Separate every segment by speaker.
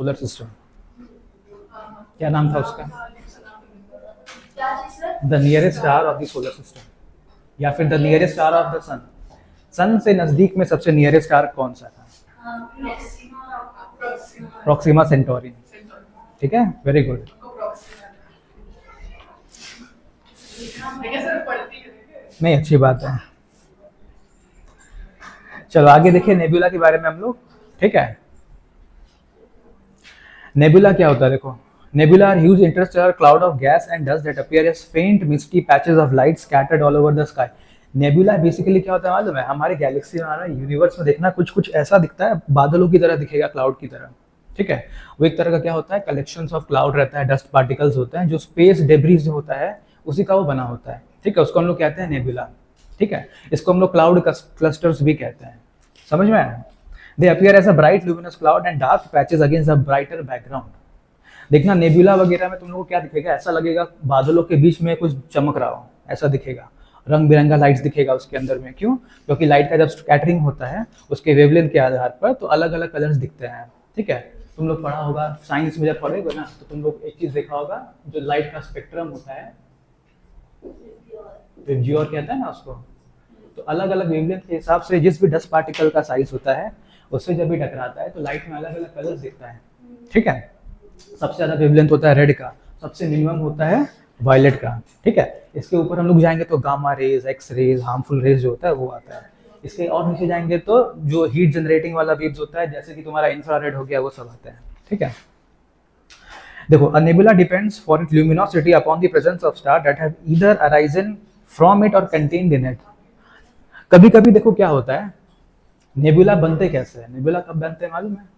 Speaker 1: Solar system? क्या नाम था उसका? The nearest star of the solar system, या फिर the nearest star of the sun. Sun से नजदीक में सबसे नियरेस्ट स्टार कौन सा था? Proxima Centauri. ठीक है, वेरी गुड। नहीं, अच्छी बात है। चलो आगे देखिए नेबुला के बारे में हम लोग। ठीक है, नेबुला क्या होता है देखो। Nebula are huge interstellar cloud of gas and dust that appear as faint misty patches of light scattered all over the sky. Nebula basically क्या होता है मालूम है? हमारे गैलेक्सी में, हमारे यूनिवर्स में देखना कुछ कुछ ऐसा दिखता है, बादलों की तरह दिखेगा, क्लाउड की तरह। ठीक है, वो एक तरह का क्या होता है, कलेक्शंस ऑफ क्लाउड रहता है, डस्ट पार्टिकल्स होते हैं, जो स्पेस डेब्रिस जो होता है उसी का वो बना होता है। ठीक है, उसको हम लोग कहते हैं नेबुला। ठीक है, इसको हम लोग क्लाउड क्लस्टर्स भी कहते हैं। समझ में आया? They appear as a bright luminous cloud and dark patches against a brighter background. देखना नेबुला वगैरह में तुम लोगों को क्या दिखेगा, ऐसा लगेगा बादलों के बीच में कुछ चमक रहा हो, ऐसा दिखेगा। रंग बिरंगा लाइट्स दिखेगा उसके अंदर में। क्यों? क्योंकि लाइट का जब स्कैटरिंग होता है उसके वेवलेंथ के आधार पर तो अलग अलग कलर्स दिखते हैं। ठीक है, तुम लोग पढ़ा होगा साइंस में, जब पढ़ेगा ना तो तुम लोग एक चीज देखा होगा, जो लाइट का स्पेक्ट्रम होता है, विबज्योर कहता है ना उसको, तो अलग अलग वेवलेंथ के हिसाब से जिस भी डस्ट पार्टिकल का साइज होता है उससे जब भी टकराता है तो लाइट में अलग अलग कलर्स दिखता है। ठीक है, सबसे ज्यादा वेवलेंथ होता है रेड का, सबसे मिनिमम होता है वायलेट का। ठीक है, इसके ऊपर हम लोग जाएंगे तो gamma rays, X rays, harmful rays जो होता है वो आता है। इसके और नीचे जाएंगे तो जो हीट जनरेटिंग वाला वेव्स होता है, जैसे कि तुम्हारा इंफ्रारेड हो गया, वो सब आता है। ठीक है, देखो a nebula depends for its luminosity upon the presence of star that have either arisen from it और कंटेन्ड इन इट। कभी कभी देखो क्या होता है, नेबुला बनते कैसे हैं, नेबुला कब बनते हैं मालूम है?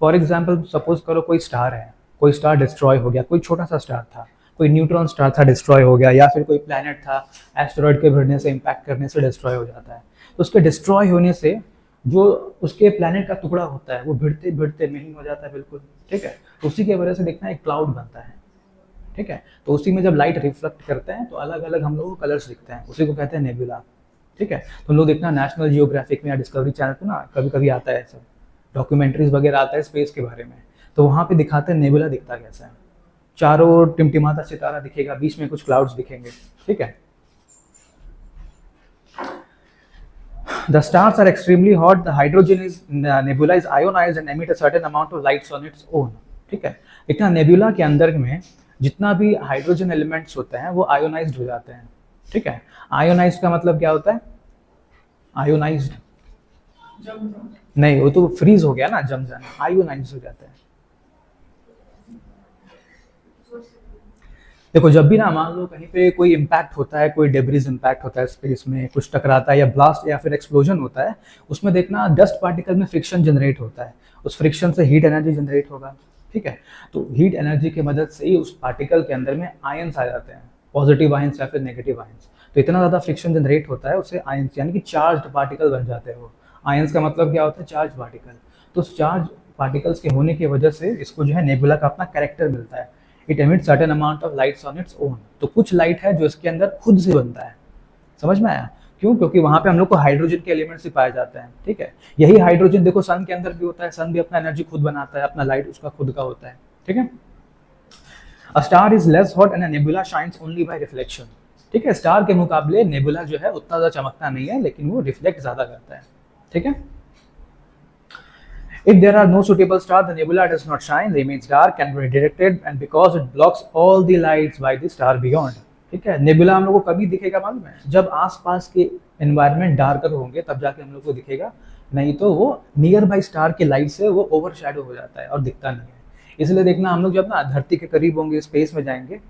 Speaker 1: फॉर एग्जाम्पल सपोज करो कोई स्टार है, कोई स्टार डिस्ट्रॉय हो गया, कोई छोटा सा स्टार था, कोई न्यूट्रॉन स्टार था डिस्ट्रॉय हो गया, या फिर कोई प्लैनेट था एस्टेरॉयड के भिड़ने से, इम्पैक्ट करने से डिस्ट्रॉय हो जाता है। तो उसके डिस्ट्रॉय होने से जो उसके प्लैनेट का टुकड़ा होता है वो भिड़ते भिड़ते महीन हो जाता है बिल्कुल। ठीक है, तो उसी की वजह से देखना एक क्लाउड बनता है। ठीक है, तो उसी में जब लाइट रिफ्लेक्ट करते हैं तो अलग अलग हम लोग को कलर्स दिखते हैं, उसी को कहते हैं नेबुला। ठीक है, तो लोग देखना नेशनल जियोग्राफिक में या डिस्कवरी चैनल पे ना कभी कभी आता है ऐसा, डॉक्यूमेंट्रीज वगैरह आता है स्पेस के बारे में, तो वहाँ पे दिखाते हैं नेबुला दिखता कैसा है। चारों ओर टिमटिमाता सितारा दिखेगा, बीच में कुछ क्लाउड्स दिखेंगे। ठीक है, The stars are extremely hot. The hydrogen is nebula is ionized and emit a certain amount of lights on its own. ठीक है, इतना नेबुला के अंदर में जितना भी हाइड्रोजन एलिमेंट्स होते हैं वो आयोनाइज्ड हो जाते हैं। ठीक है, आयोनाइज्ड का मतलब क्या होता है? आयोनाइज्ड नहीं, वो तो फ्रीज हो गया ना, जम जाना, आयोनाइज्ड हो जाता है। देखो जब भी ना मान लो कहीं पे कोई इम्पैक्ट होता है, कोई डेब्रिज इम्पैक्ट होता है स्पेस में, कुछ टकराता है या ब्लास्ट या फिर एक्सप्लोजन होता है, उसमें देखना डस्ट पार्टिकल में फ्रिक्शन जनरेट होता है, उस फ्रिक्शन से हीट एनर्जी जनरेट होगा। ठीक है, तो हीट एनर्जी की मदद से ही उस पार्टिकल के अंदर में आयंस आ जाते हैं, पॉजिटिव आयंस या फिर नेगेटिव आयंस। तो इतना ज़्यादा फ्रिक्शन जनरेट होता है उससे आयंस यानी कि चार्ज पार्टिकल बन जाते हैं। वो आयंस का मतलब क्या होता है? Charge particle. तो उस चार्ज पार्टिकल्स के होने की वजह से इसको जो है नेबुला का अपना कैरेक्टर मिलता है। It emits certain amount of lights on its own. तो कुछ लाइट है जो इसके अंदर खुद से बनता है। समझ में आया? क्यों? क्योंकि वहां पे हम लोग को हाइड्रोजन के एलिमेंट्स ही पाए जाते हैं। ठीक है, यही हाइड्रोजन देखो सन के अंदर भी होता है, सन भी अपना एनर्जी खुद बनाता है, अपना लाइट उसका खुद का होता है। ठीक है, a star is less hot and a nebula shines only by reflection. ठीक है, स्टार के मुकाबले नेबुला जो है उतना ज़्यादा चमकता नहीं है, लेकिन वो रिफ्लेक्ट ज़्यादा करता है। ठीक है, if there are no suitable stars, the nebula does not shine, remains dark and redirected, and because it blocks all the lights by the star beyond. ठीक है, नेबुला हम लोग को कभी दिखेगा मालूम है? जब आसपास के एनवायरनमेंट डार्कर होंगे तब जाके हम लोग को दिखेगा, नहीं तो वो नियर बाई स्टार की लाइट से वो ओवर शेडो हो जाता है और दिखता नहीं है। इसलिए देखना हम लोग जब ना धरती के करीब होंगे, स्पेस में जाएंगे,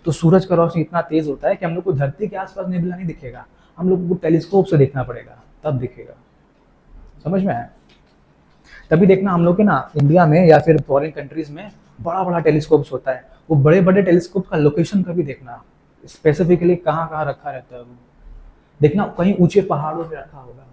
Speaker 1: तो सूरज का रोशनी इतना तेज होता है कि हम लोग को धरती के आसपास नेबुला नहीं दिखेगा, हम लोग को टेलीस्कोप से देखना पड़ेगा, तब दिखेगा। समझ में आया? तभी देखना हम लोग के ना इंडिया में या फिर फॉरेन कंट्रीज में बड़ा बड़ा टेलीस्कोप्स होता है, वो बड़े बड़े टेलीस्कोप का लोकेशन कभी देखना, स्पेसिफिकली कहाँ कहाँ रखा रहता है वो देखना। कहीं ऊंचे पहाड़ों पे रखा होगा,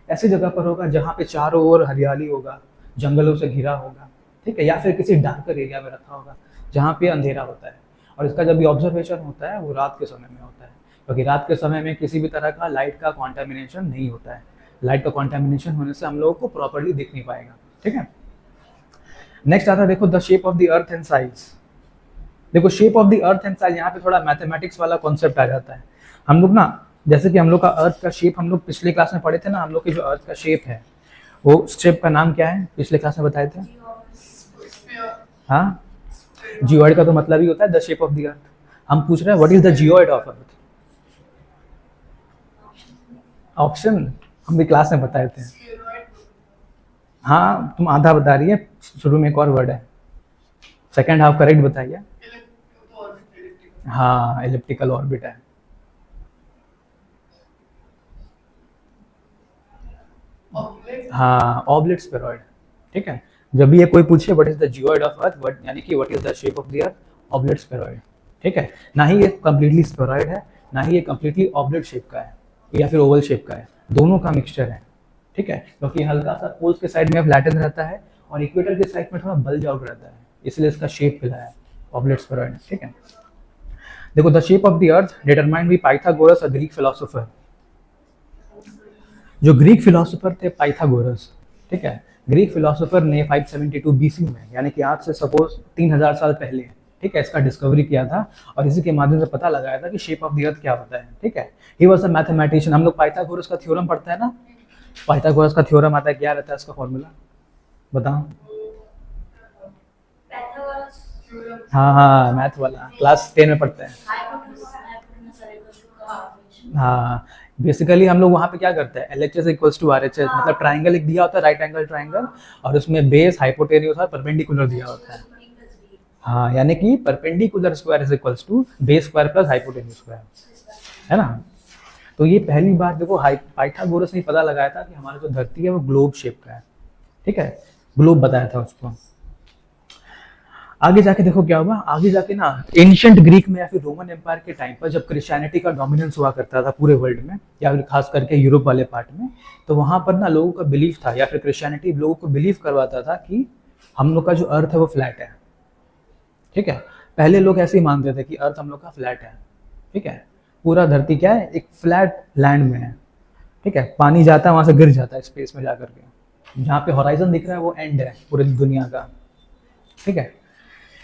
Speaker 1: ऐसी जगह पर होगा जहाँ पे चारों ओर हरियाली होगा, जंगलों से घिरा होगा। ठीक है, या फिर किसी डार्कर एरिया में रखा होगा जहाँ पे अंधेरा होता है। और इसका जब भी ऑब्जर्वेशन होता है वो रात के समय में होता है, क्योंकि रात के समय में किसी भी तरह का लाइट का कॉन्टामिनेशन नहीं होता है। लाइट का कॉन्टामिनेशन होने से हम लोगों को प्रॉपर्ली दिख नहीं पाएगा। ठीक है, नेक्स्ट आता है देखो the shape of the earth and size. देखो shape of the earth and size, यहाँ पे थोड़ा मैथमेटिक्स वाला कॉन्सेप्ट आ जाता है। हम लोग ना, जैसे कि हम लोग का अर्थ का शेप हम लोग पिछले क्लास में पढ़े थे ना, हम लोग की जो अर्थ का शेप है वो शेप का नाम क्या है, पिछले क्लास में बताए थे। हाँ, जियोइड का तो मतलब ही होता है द शेप ऑफ द अर्थ। हम पूछ रहे हैं what is the geoid of earth. Option हम भी क्लास में बताए थे। हाँ, तुम आधा बता रही है, शुरू में एक और वर्ड है, सेकंड हाफ करेक्ट बताइए। हाँ, एलिप्टिकल ऑर्बिट है। हाँ, ऑब्लिट स्फेरॉइड। ठीक है, जब भी ये कोई पूछे what is the geoid of earth, what यानी कि what is the shape of the earth, oblate spheroid. ठीक है, ना ही ये कंप्लीटली स्फेरॉइड है, ना ही ये कंप्लीटली ऑब्लिट शेप का है या फिर ओवल शेप का है, दोनों का मिक्सचर है। ठीक है, क्योंकि हल्का सा पोल्स के साइड में फ्लैटन रहता है और इक्वेटर के साइड में थोड़ा बल्ज आउट रहता है, इसलिए इसका शेप मिला है ऑब्लिट स्फेरॉइड। ठीक है, देखो the shape of the earth determined by Pythagoras, a Greek philosopher. जो ग्रीक फिलोसोफर थे पाइथागोरस, ठीक है, ग्रीक फिलोसोफर ने 572 बीसी में, यानी कि आज से सपोज 3000 साल पहले, ठीक है, इसका डिस्कवरी किया था और इसी के माध्यम से पता लगाया था कि शेप ऑफ द अर्थ क्या होता है। ठीक है, ही वाज अ मैथमेटिशियन। हम लोग पाइथागोरस का थ्योरम पढ़ते हैं ना, पाइथागोरस का थ्योरम आता है, क्या रहता है इसका फॉर्मूला बताओ। हाँ हाँ, मैथ वाला क्लास 10 में पढ़ते हैं। हाँ, बेसिकली हम लोग वहाँ पे क्या करते हैं, LHS इक्वल्स टू RHS, मतलब ट्राइंगल एक दिया होता है, राइट एंगल ट्राइंगल, और उसमें बेस हाइपोटेन्यूज और परपेंडिकुलर दिया होता है। हाँ, यानी कि perpendicular square is equals to base square plus hypotenuse square, है ना। तो ये पहली बार देखो पाइथागोरस ने पता लगाया था कि हमारा जो धरती है वो ग्लोब शेप का है। ठीक है, ग्लोब बताया था उसको। आगे जाके देखो क्या हुआ, आगे जाके ना एंशिएंट ग्रीक में या फिर रोमन एम्पायर के टाइम पर जब क्रिश्चियनिटी का डोमिनेंस हुआ करता था पूरे वर्ल्ड में या फिर खास करके यूरोप वाले पार्ट में, तो वहां पर ना लोगों का बिलीफ था, या फिर क्रिश्चियनिटी लोगों को बिलीव करवाता था कि हम लोग का जो अर्थ है वो फ्लैट है। ठीक है, पहले लोग ऐसे ही मानते थे कि अर्थ हम लोग का फ्लैट है। ठीक है, पूरा धरती क्या है, एक फ्लैट लैंड में है। ठीक है, पानी जाता है वहां से गिर जाता है स्पेस में जाकर के, जहाँ पे हॉराइजन दिख रहा है वो एंड है पूरी दुनिया का। ठीक है,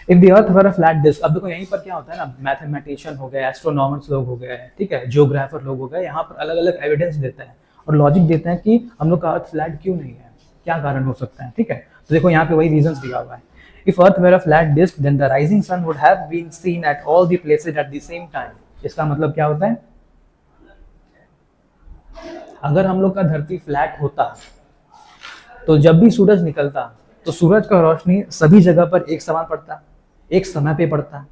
Speaker 1: if the earth were a flat disc, अब देखो यहीं पर क्या होता है ना, मैथमेटिशियन हो गए, एस्ट्रोनॉमर्स लोग हो गए, ठीक है, जियोग्राफर लोग हो गए, यहाँ पर अलग अलग एविडेंस देते हैं और लॉजिक देते हैं कि हम लोग का अर्थ फ्लैट क्यों नहीं है, क्या कारण हो सकता है। ठीक है, तो देखो यहाँ पे वही रीजंस दिया हुआ है। If earth were a flat disc then the rising sun would have been seen at all the places at the same time. इसका मतलब क्या होता है, अगर हम लोग का धरती फ्लैट होता तो जब भी सूरज निकलता तो सूरज का रोशनी सभी जगह पर एक समान पड़ता, एक समय पे पड़ता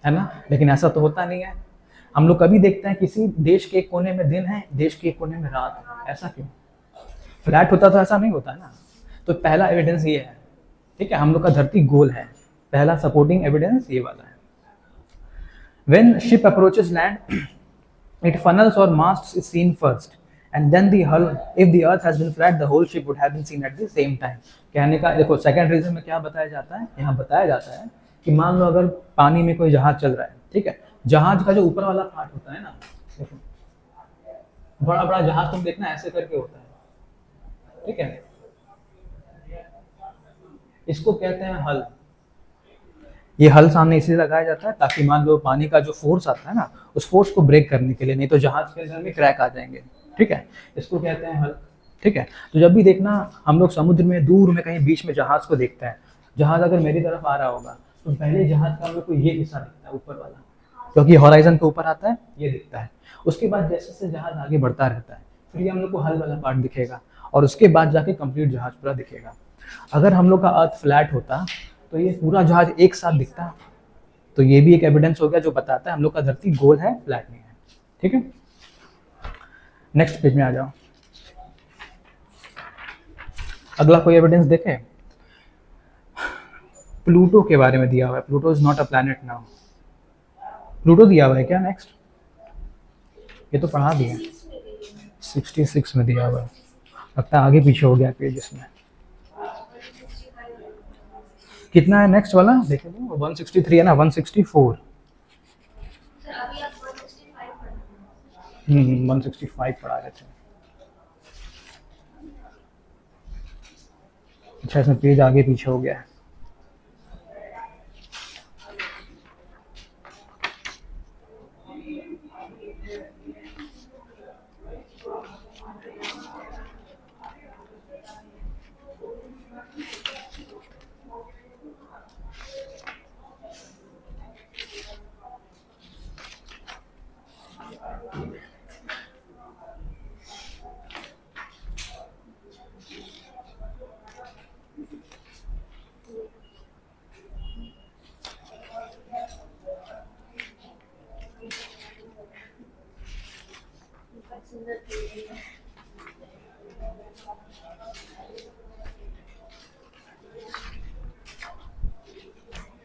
Speaker 1: है ना, लेकिन ऐसा तो होता नहीं है। हम लोग कभी देखते हैं किसी देश के एक कोने में दिन है, देश के एक कोने में रात है, ऐसा क्यों। फ्लैट होता तो ऐसा नहीं होता है ना। तो पहला एविडेंस ये है, ठीक है, हम लोग का धरती गोल है, पहला सपोर्टिंग एविडेंस ये वाला है। When ship approaches land it funnels और masts is seen first and then the hull, if the earth has been flat the whole ship would have been seen at the same time। कहने का देखो second reason में क्या बताया जाता है, यहाँ बताया जाता है कि मान लो अगर पानी में कोई जहाज चल रहा है, ठीक है, जहाज का जो ऊपर वाला पार्ट होता है ना, देखो बड़ा बड़ा जहाज तुम देखना ऐसे करके होता है, ठीक है, इसको कहते हैं हल। ये हल सामने इसलिए लगाया जाता है ताकि मान लो पानी का जो फोर्स आता है ना, उस फोर्स को ब्रेक करने के लिए, नहीं तो जहाज के अंदर में क्रैक आ जाएंगे। ठीक है, इसको कहते हैं हल। ठीक है, तो जब भी देखना हम लोग समुद्र में दूर में कहीं बीच में जहाज को देखते हैं, जहाज अगर मेरी तरफ आ रहा होगा तो पहले जहाज का हम लोग को ये हिस्सा दिखता है ऊपर वाला, क्योंकि हॉराइजन के ऊपर आता है, ये दिखता है। उसके बाद जैसे जैसे जहाज आगे बढ़ता रहता है फिर ये हम लोग को हल वाला पार्ट दिखेगा और उसके बाद जाके कंप्लीट जहाज पूरा दिखेगा। अगर हम लोग का अर्थ फ्लैट होता तो ये पूरा जहाज एक साथ दिखता, तो ये भी एक एविडेंस हो गया जो बताता है हम लोग का धरती गोल है, फ्लैट नहीं है। ठीक है, नेक्स्ट पेज में आ जाओ। अगला कोई एविडेंस देखें, प्लूटो के बारे में दिया हुआ है। Pluto is not a planet now. Pluto दिया हुआ है क्या नेक्स्ट, ये तो पढ़ा दिया 66 में दिया हुआ है, लगता है आगे पीछे हो गया पेज इसमें। कितना है नेक्स्ट वाला देखे तो 163 है ना, 164। 165 पढ़ा रहे थे। अच्छा, इसमें पेज आगे पीछे हो गया है।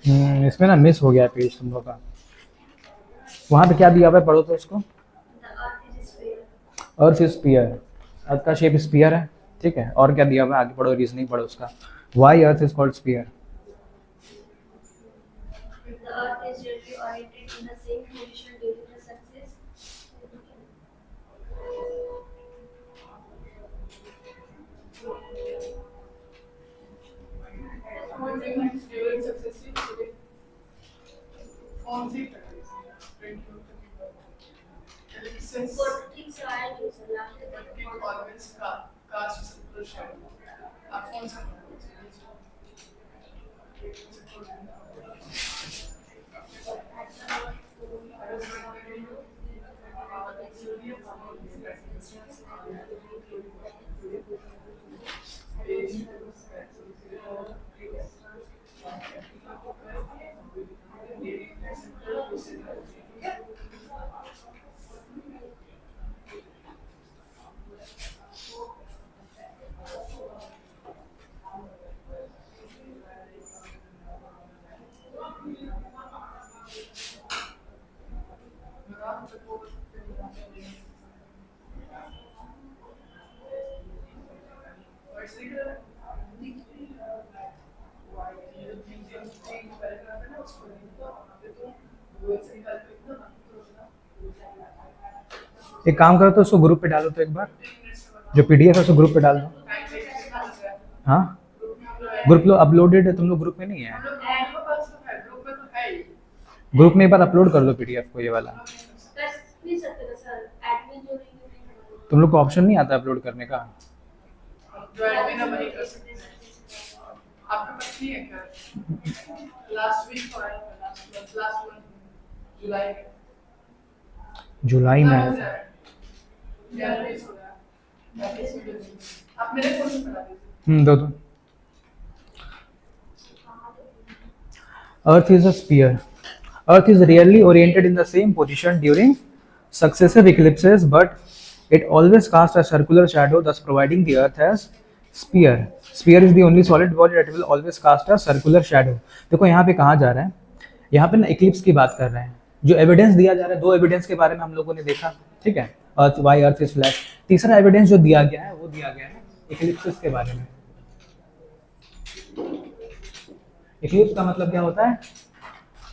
Speaker 1: इसमें ना मिस हो गया पेज तुम लोग का। वहाँ पे क्या दिया हुआ है, पढ़ो तो उसको। अर्थ इज स्फीयर, अर्थ का शेप स्फीयर है, ठीक है। और क्या दिया हुआ है, आगे पढ़ो, रीजनिंग पढ़ो उसका। Why earth is called sphere? एक काम करो तो उसको ग्रुप पे डालो तो एक बार, जो पीडीएफ है उसको ग्रुप पे डाल दो। हाँ, ग्रुप लो अपलोडेड है, तुम लोग ग्रुप में नहीं है? ग्रुप में एक बार अपलोड कर दो पीडीएफ को, ये वाला। तुम लोग को ऑप्शन नहीं आता अपलोड करने का? जुलाई में आया था। दो दो। Earth is a sphere. Earth is rarely oriented in the same position during successive eclipses, but it always casts a circular shadow, thus providing the Earth as sphere. Sphere is the only solid body that will always cast a circular shadow. देखो यहाँ पे कहा जा रहा है, यहाँ पे ना इक्लिप्स की बात कर रहे हैं। जो एविडेंस दिया जा रहा है, दो एविडेंस के बारे में हम लोगों ने देखा, ठीक है। अर्थ, वाई अर्थ इज फ्लैट। तीसरा एविडेंस जो दिया गया है वो दिया गया है इक्लिप्सिस के बारे में। इक्लिप्स का मतलब क्या होता है?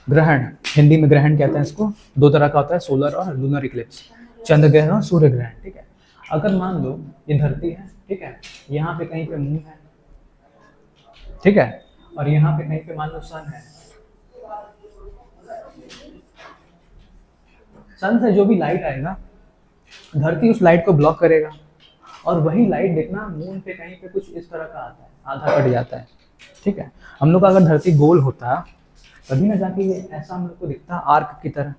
Speaker 1: ग्रहण। हिंदी में ग्रहण कहते हैं इसको। दो तरह का होता है, सोलर और लूनर इक्लिप्स, चंद्र ग्रहण और सूर्य ग्रहण, ठीक है। अगर मान लो ये धरती है, ठीक है, यहाँ पे कहीं पे मून है, ठीक है, और यहाँ पे कहीं पे मान लो सन है। सन से जो भी लाइट आएगा, धरती उस लाइट को ब्लॉक करेगा, और वही लाइट देखना मून पे कहीं पे कुछ इस तरह का आता है, आधा कट जाता है, ठीक है। हम लोग का अगर धरती गोल होता तभी ना जाके ये ऐसा हम लोग को दिखता आर्क की तरह।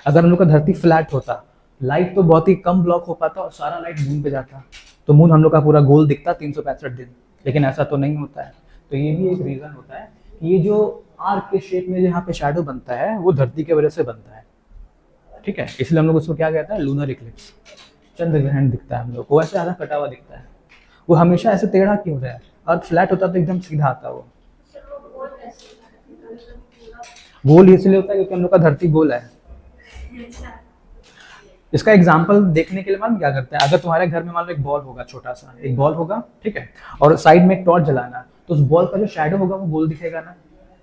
Speaker 1: अगर हम लोग का धरती फ्लैट होता, लाइट तो बहुत ही कम ब्लॉक हो पाता और सारा लाइट मून पे जाता, तो मून हम लोग का पूरा गोल दिखता 365 दिन। लेकिन ऐसा तो नहीं होता है। तो ये भी एक रीज़न होता है कि ये जो आर्क के शेप में यहाँ पे शैडो बनता है वो धरती की वजह से बनता है, ठीक है। इसलिए हम लोग उसको क्या कहते हैं, लूनर इक्लिप्स, चंद्र ग्रहण दिखता है हम लोग को। वैसे आधा कटा हुआ दिखता है, वो हमेशा ऐसे टेढ़ा क्यों रहा है? अर्थ फ्लैट होता तो एकदम सीधा आता वो। गोल इसलिए होता है क्योंकि हम लोग का धरती गोल है। इसका एग्जाम्पल देखने के लिए मालूम क्या करते हैं? अगर तुम्हारे घर में मान लो एक बॉल होगा, छोटा सा एक बॉल होगा, ठीक है, और साइड में एक टॉर्च जलाना, तो उस बॉल का जो शैडो होगा वो गोल दिखेगा ना,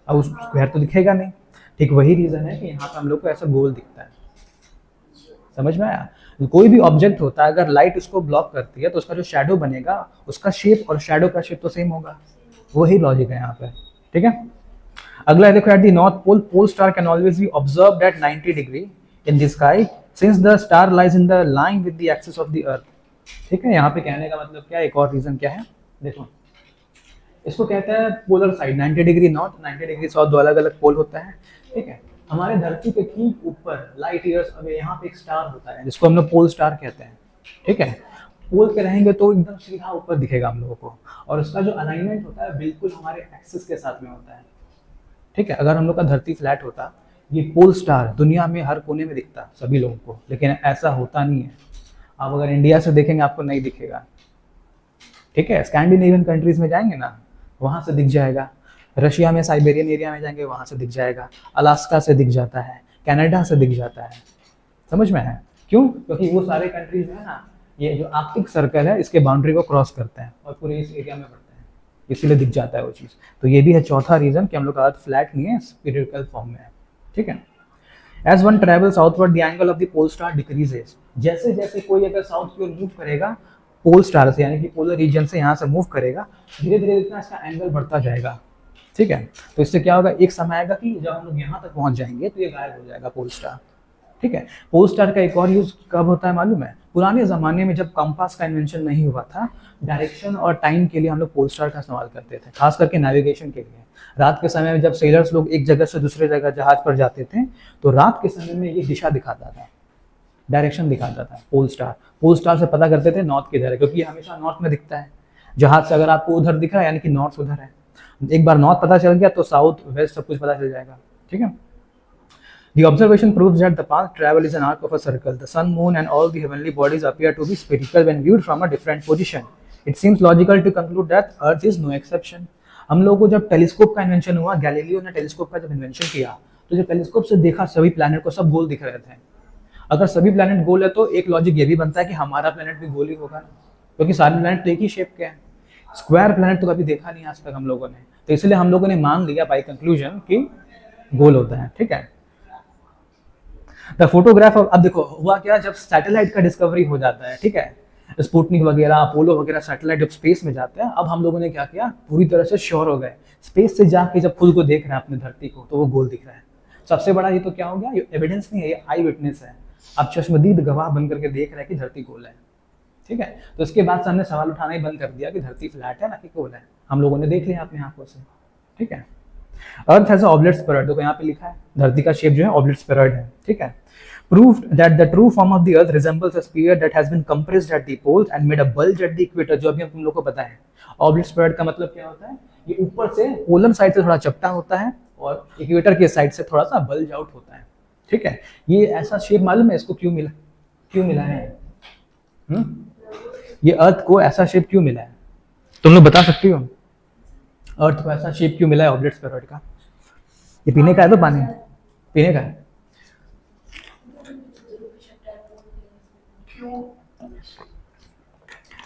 Speaker 1: अब उस स्क्वायर तो दिखेगा नहीं। ठीक वही रीजन है कि यहाँ पे हम लोग को ऐसा गोल दिखता है। समझ में आया? कोई भी ऑब्जेक्ट होता है, अगर लाइट उसको ब्लॉक करती है तो उसका जो शैडो बनेगा, उसका शेप और शैडो का शेप तो सेम होगा। वही लॉजिक है यहाँ पे, ठीक है। अगला देखो, at the north pole, pole star can always be observed at 90 degree in the sky since the star lies in the line with the axis of the earth. ठीक है, यहाँ पे कहने का मतलब क्या है, एक और रीजन क्या है, देखो इसको कहते हैं polar side, 90 degree north, 90 degree south, दो अलग अलग पोल होता है। ठीक है, हमारे धरती के ठीक ऊपर लाइट ईयर्स अवे यहाँ पे एक स्टार होता है जिसको हम लोग पोल स्टार कहते हैं। ठीक है, पोल पे रहेंगे तो एकदम सीधा ऊपर दिखेगा हम लोगों को, और उसका जो अलाइनमेंट होता है बिल्कुल हमारे एक्सिस के साथ में होता है। ठीक है, अगर हम लोग का धरती फ्लैट होता, ये पोल स्टार दुनिया में हर कोने में दिखता सभी लोगों को, लेकिन ऐसा होता नहीं है। आप अगर इंडिया से देखेंगे आपको नहीं दिखेगा। ठीक है, स्कैंडिनेवियन कंट्रीज में जाएंगे ना, वहाँ से दिख जाएगा। रशिया में साइबेरियन एरिया में जाएंगे वहाँ से दिख जाएगा, अलास्का से दिख जाता है, कनाडा से दिख जाता है। समझ में है क्यों? क्योंकि वो सारे कंट्रीज है ना, ये जो आर्कटिक सर्कल है इसके बाउंड्री को क्रॉस करते हैं और पूरे इस एरिया में बढ़ते हैं, इसीलिए दिख जाता है वो चीज़। तो ये भी है चौथा रीजन कि हम लोग का अर्थ फ्लैट नहीं है, स्फेरिकल फॉर्म में है। ठीक है। As one travel southward the angle of the pole star decreases. जैसे जैसे कोई अगर साउथ की ओर मूव करेगा पोल स्टार से, यानी कि पोलर रीजन से यहाँ से मूव करेगा, धीरे धीरे इतना इसका एंगल बढ़ता जाएगा। ठीक है। तो इससे क्या होगा, एक समय आएगा कि जब हम लोग यहाँ तक पहुँच जाएंगे तो ये गायब हो जाएगा पोल स्टार। ठीक है। पोल स्टार का एक और यूज कब होता है मालूम है? पुराने ज़माने में जब कंपास का इन्वेंशन नहीं हुआ था, डायरेक्शन और टाइम के लिए हम लोग पोल स्टार का इस्तेमाल करते थे, खास करके नेविगेशन के लिए। रात के समय में जब सेलर्स लोग एक जगह से दूसरे जगह जहाज पर जाते थे तो रात के समय में ये दिशा दिखाता था, डायरेक्शन दिखाता था पोल स्टार। पोल स्टार से पता करते थे नॉर्थ किधर है, क्योंकि ये हमेशा नॉर्थ में दिखता है। जहाज से अगर आपको उधर दिख रहा है यानी कि नॉर्थ उधर है। एक बार नॉर्थ पता चल गया तो साउथ वेस्ट सब कुछ पता चल जाएगा। ठीक है। The observation proves that the path travel is an arc of a circle. The sun, moon, and all the heavenly bodies appear to be spherical when viewed from a different position. It seems logical to conclude that Earth is no exception. हम लोगों को जब telescope का invention हुआ, Galileo ने telescope का जब invention किया तो जब टेलीस्कोप से देखा सभी प्लैनेट को, सब गोल दिख रहे थे। अगर सभी प्लैनेट गोल है तो एक लॉजिक ये भी बनता है कि हमारा प्लैनेट भी गोल ही होगा, क्योंकि सारे प्लैनेट तो एक ही शेप के हैं। स्क्वायर प्लैनेट तो कभी देखा नहीं आज तक हम लोगों ने, तो इसलिए हम लोगों ने मान लिया बाई कंक्लूजन कि गोल होता है। ठीक है। द फोटोग्राफ, अब देखो हुआ क्या, जब सैटेलाइट का डिस्कवरी हो जाता है, ठीक है, स्पुतनिक वगैरह, अपोलो वगैरह सैटेलाइट जब स्पेस में जाते हैं, अब हम लोगों ने क्या किया, पूरी तरह से श्योर हो गए, स्पेस से जाके जब खुद को देख रहे हैं अपने धरती को तो वो गोल दिख रहा है। सबसे बड़ा ये तो क्या हो गया, ये एविडेंस नहीं है, ये आई विटनेस है। अब चश्मदीद गवाह बन करके देख रहे हैं कि धरती गोल है। ठीक है। तो इसके बाद से हमने सवाल उठाना ही बंद कर दिया कि धरती फ्लैट है ना कि गोल है, हम लोगों ने देख लिया अपनी आंखों से। ठीक है। अर्थ हैज ऑब्लेट स्फेरॉइड, देखो यहाँ पे लिखा है धरती का शेप जो है ऑब्लेट स्फेरॉइड है। ठीक है। Proved that the true form of the earth resembles a sphere that has been compressed at the poles and made a bulge at the equator, जो अभी हम तुम लोग को पता है। ऑब्लेट स्फेरॉइड का मतलब क्या होता है, ये ऊपर से पोलर साइड से थोड़ा चपटा होता है और इक्वेटर के साइड से थोड़ा सा बल्ज आउट होता है। ठीक है। ये ऐसा शेप मालूम है इसको क्यों मिला है? ये अर्थ को ऐसा शेप क्यों मिला है, तुम लोग बता सकती हो? अर्थ को ऐसा शेप क्यों मिला है ऑब्लेट स्फेरॉइड का? ये पीने का है तो पानी पीने का है।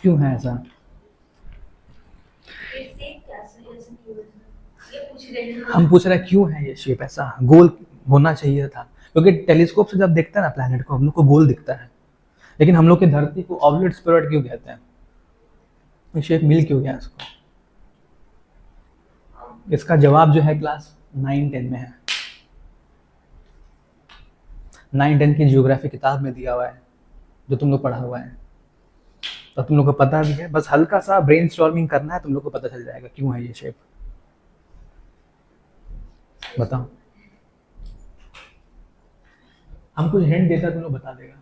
Speaker 1: क्यों है ऐसा? हम पूछ रहे हैं क्यों है ये शेप ऐसा, गोल होना चाहिए था, क्योंकि टेलीस्कोप से जब देखते हैं ना प्लैनेट को हम लोग को गोल दिखता है, लेकिन हम लोग की धरती को ऑब्लेट स्फेरॉइड क्यों कहते हैं? ये शेप मिल क्यों गया इसको? इसका जवाब जो है क्लास 9-10 में है, 9-10 की जियोग्राफी किताब में दिया हुआ है जो तुम लोग पढ़ा हुआ है, तो तुम लोग को पता भी है, बस हल्का सा ब्रेनस्टॉर्मिंग करना है, तुम लोग को पता चल जाएगा क्यों है ये शेप। बताओ, हम कुछ हिंट देता तुम लोग बता देगा।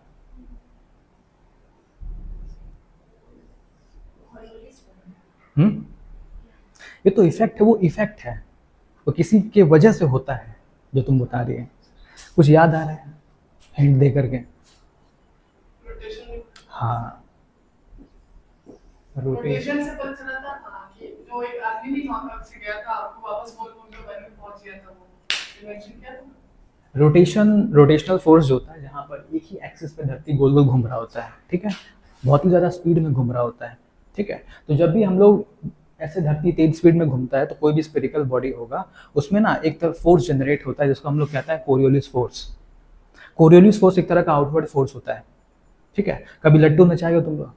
Speaker 1: ये तो इफेक्ट है, वो इफेक्ट है, वो किसी के वजह से होता है जो तुम बता रही है। कुछ याद आ रहा है हिंट दे करके? हाँ, रोटेशन से पता चला था कि जो एक आदमी नहीं वहां से गया था, आपको वापस बोल के बन पहुंच गया था, वो इन्वेंशन क्या था? रोटेशनल फोर्स जो होता है, जहाँ पर एक ही एक्सिस पे धरती गोल गोल घूम रहा होता है। ठीक है। बहुत ही ज़्यादा स्पीड में घूम रहा होता है। ठीक है। तो जब भी हम लोग ऐसे धरती तेज स्पीड में घूमता है तो कोई भी स्फेरिकल बॉडी होगा उसमें ना एक तरफ फोर्स जनरेट होता है जिसको हम लोग कहते हैं कोरियोलिस फोर्स। कोरियोलिस फोर्स एक तरह का आउटवर्ड फोर्स होता है। ठीक है। कभी लट्टू नचाएगा तुम लोग,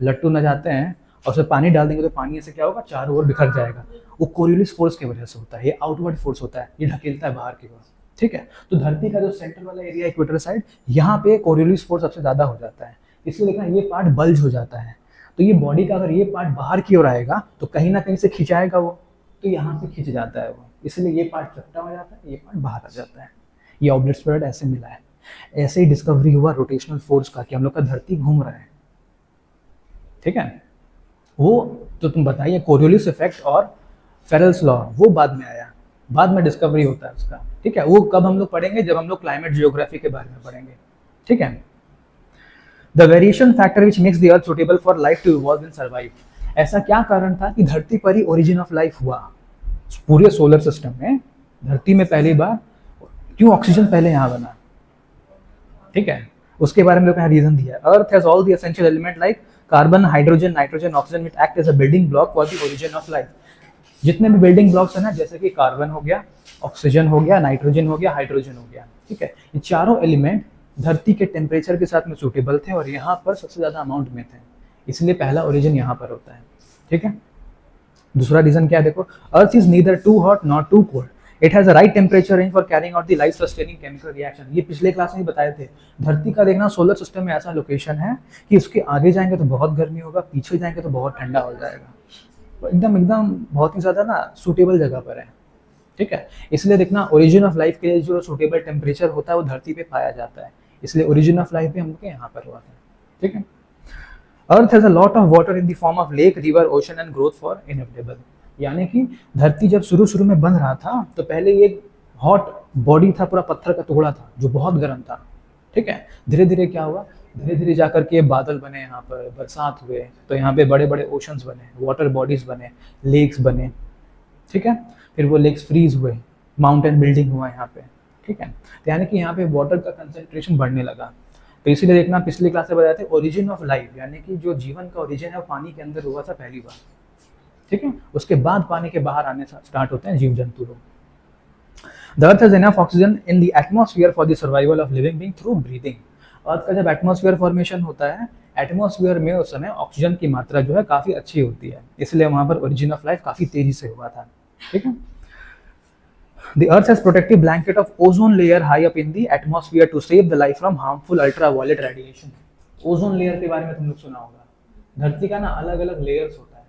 Speaker 1: लट्टू नचाते हैं और उसमें पानी डाल देंगे तो पानी ऐसे क्या होगा, चारों ओर बिखर जाएगा, वो कोरियोलिस फोर्स की वजह से होता है। ये आउटवर्ड फोर्स होता है, ये ढकेलता है बाहर की ओर। ठीक है। तो धरती का जो सेंटर वाला एरिया इक्वेटर साइड, यहाँ पे कोरियोलिस फोर्स सबसे ज़्यादा हो जाता है, इसलिए देखना ये पार्ट बल्ज हो जाता है। तो ये बॉडी का अगर ये पार्ट बाहर की ओर आएगा तो कहीं ना कहीं से खिंचाएगा वो, तो यहाँ से खिंच जाता है वो, इसलिए ये पार्ट चपटा हो जाता है, ये पार्ट बाहर आ जाता है। ये ऑब्लेट स्फेरॉइड ऐसे मिला है। ऐसे ही डिस्कवरी हुआ रोटेशनल फोर्स का कि हम लोग का धरती घूम रहा है। ठीक है। वो तो तुम बताइए कोरियोलिस इफेक्ट और फेरेल्स लॉ वो बाद में आया, बाद में डिस्कवरी होता है उसका। ठीक है। वो कब हम लोग पढ़ेंगे, जब हम लोग क्लाइमेट जियोग्राफी के बारे में पढ़ेंगे। ठीक है। The variation factor which makes the earth suitable for life to evolve and survive. ऐसा क्या कारण था कि धरती पर ही ओरिजिन ऑफ लाइफ हुआ? पूरे सोलर सिस्टम में धरती में पहली बार क्यों ऑक्सीजन पहले यहाँ बना, ठीक है, उसके बारे में लोग यहाँ रीजन दिया है। Earth has all the essential element like carbon, hydrogen, nitrogen, oxygen which act as a building block for the origin of life. जितने भी बिल्डिंग ब्लॉक्स है ना, जैसे कि कार्बन हो गया, ऑक्सीजन हो गया, नाइट्रोजन हो गया, हाइड्रोजन हो गया, ठीक है, ये चारों एलिमेंट धरती के टेम्परेचर के साथ में सूटेबल थे और यहाँ पर सबसे ज्यादा अमाउंट में थे, इसलिए पहला ओरिजिन यहाँ पर होता है, ठीक है। दूसरा रीजन क्या है देखो, earth is neither too hot not too cold, it has a right temperature range for carrying out the life sustaining chemical reaction. ये पिछले क्लास में ही बताए थे। धरती का देखना सोलर सिस्टम में ऐसा लोकेशन है कि उसके आगे जाएंगे तो बहुत गर्मी होगा, पीछे जाएंगे तो बहुत ठंडा हो जाएगा, तो एकदम एकदम बहुत ही ज्यादा ना सूटेबल जगह पर है, ठीक है। इसलिए देखना ओरिजिन ऑफ लाइफ के लिए जो सूटेबल टेम्परेचर होता है वो धरती पे पाया जाता है, इसलिए ओरिजिन ऑफ लाइफ भी हम लोग के यहाँ पर हुआ था, ठीक है। Earth has a lot of water in the form of lake, river, ocean and growth for inevitable. यानी कि धरती जब शुरू में बन रहा था तो पहले ये हॉट बॉडी था, पूरा पत्थर का टुकड़ा था जो बहुत गर्म था, ठीक है। धीरे धीरे क्या हुआ, धीरे धीरे जाकर के बादल बने, यहाँ पर बरसात हुए, तो यहाँ पे बड़े बड़े ओशंस बने, वाटर बॉडीज बने, लेक्स बने, ठीक है। फिर वो लेक्स फ्रीज हुए, माउंटेन बिल्डिंग हुआ यहाँ पे, ठीक है। तो यानी कि यहाँ पे वाटर का कंसंट्रेशन बढ़ने लगा। तो इसीलिए देखना पिछली क्लास में बताए थे ओरिजिन ऑफ लाइफ, यानी कि जो जीवन का ओरिजिन है वो पानी के अंदर हुआ था पहली बार, ठीक है। उसके बाद पानी के बाहर आने स्टार्ट होते हैं जीव जंतु लोग। The earth has enough oxygen in the atmosphere for the survival of living being through breathing. Earth का जब एटमॉस्फेयर फॉर्मेशन होता है, एटमॉस्फेयर में उस समय ऑक्सीजन की मात्रा जो है काफी अच्छी होती है, इसलिए वहां पर ओरिजिन ऑफ लाइफ काफी तेजी से हुआ था, ठीक है। The Earth has protective blanket of ozone layer high up in the atmosphere to save the life from harmful ultraviolet radiation. Ozone layer के बारे में तुम लोग सुना होगा। धरती का ना अलग अलग लेयर्स होता है,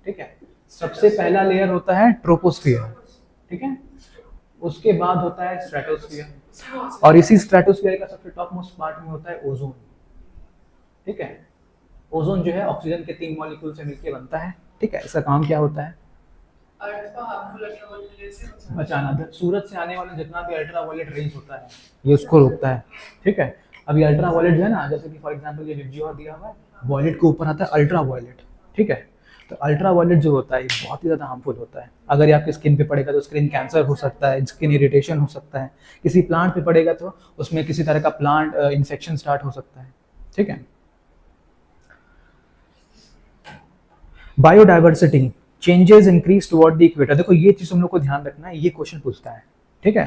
Speaker 1: ठीक है। सबसे पहला लेयर होता है ट्रोपोस्फियर, ठीक है। उसके बाद होता है स्ट्रेटोस्फियर, और इसी स्ट्रेटोस्फियर का सबसे टॉप मोस्ट पार्ट में होता है ओजोन, ठीक है। ओजोन जो है ऑक्सीजन के 3 मॉलिक्यूल से मिलकर बनता है, ठीक है। इसका काम क्या होता है, बचाना। सूरज से आने वाला जितना भी अल्ट्रावायलेट रेंज होता है ये उसको रोकता है, ठीक है। अभी अल्ट्रावायलेट जो है ना, जैसे कि फॉर एग्जांपल ये विबजियोर दिया हुआ है, वायलेट के ऊपर आता है अल्ट्रावायलेट, ठीक है। तो अल्ट्रावायलेट जो होता है ये बहुत ही ज़्यादा हार्मफुल होता है। अगर ये आपकी स्किन पे पड़ेगा तो स्किन कैंसर हो सकता है, स्किन इरिटेशन हो सकता है। किसी प्लांट पे पड़ेगा तो उसमें किसी तरह का प्लांट इन्फेक्शन स्टार्ट हो सकता है, ठीक है। Biodiversity changes increase toward the equator. देखो ये चीज हम लोग को ध्यान रखना है, ये क्वेश्चन पूछता है, ठीक है,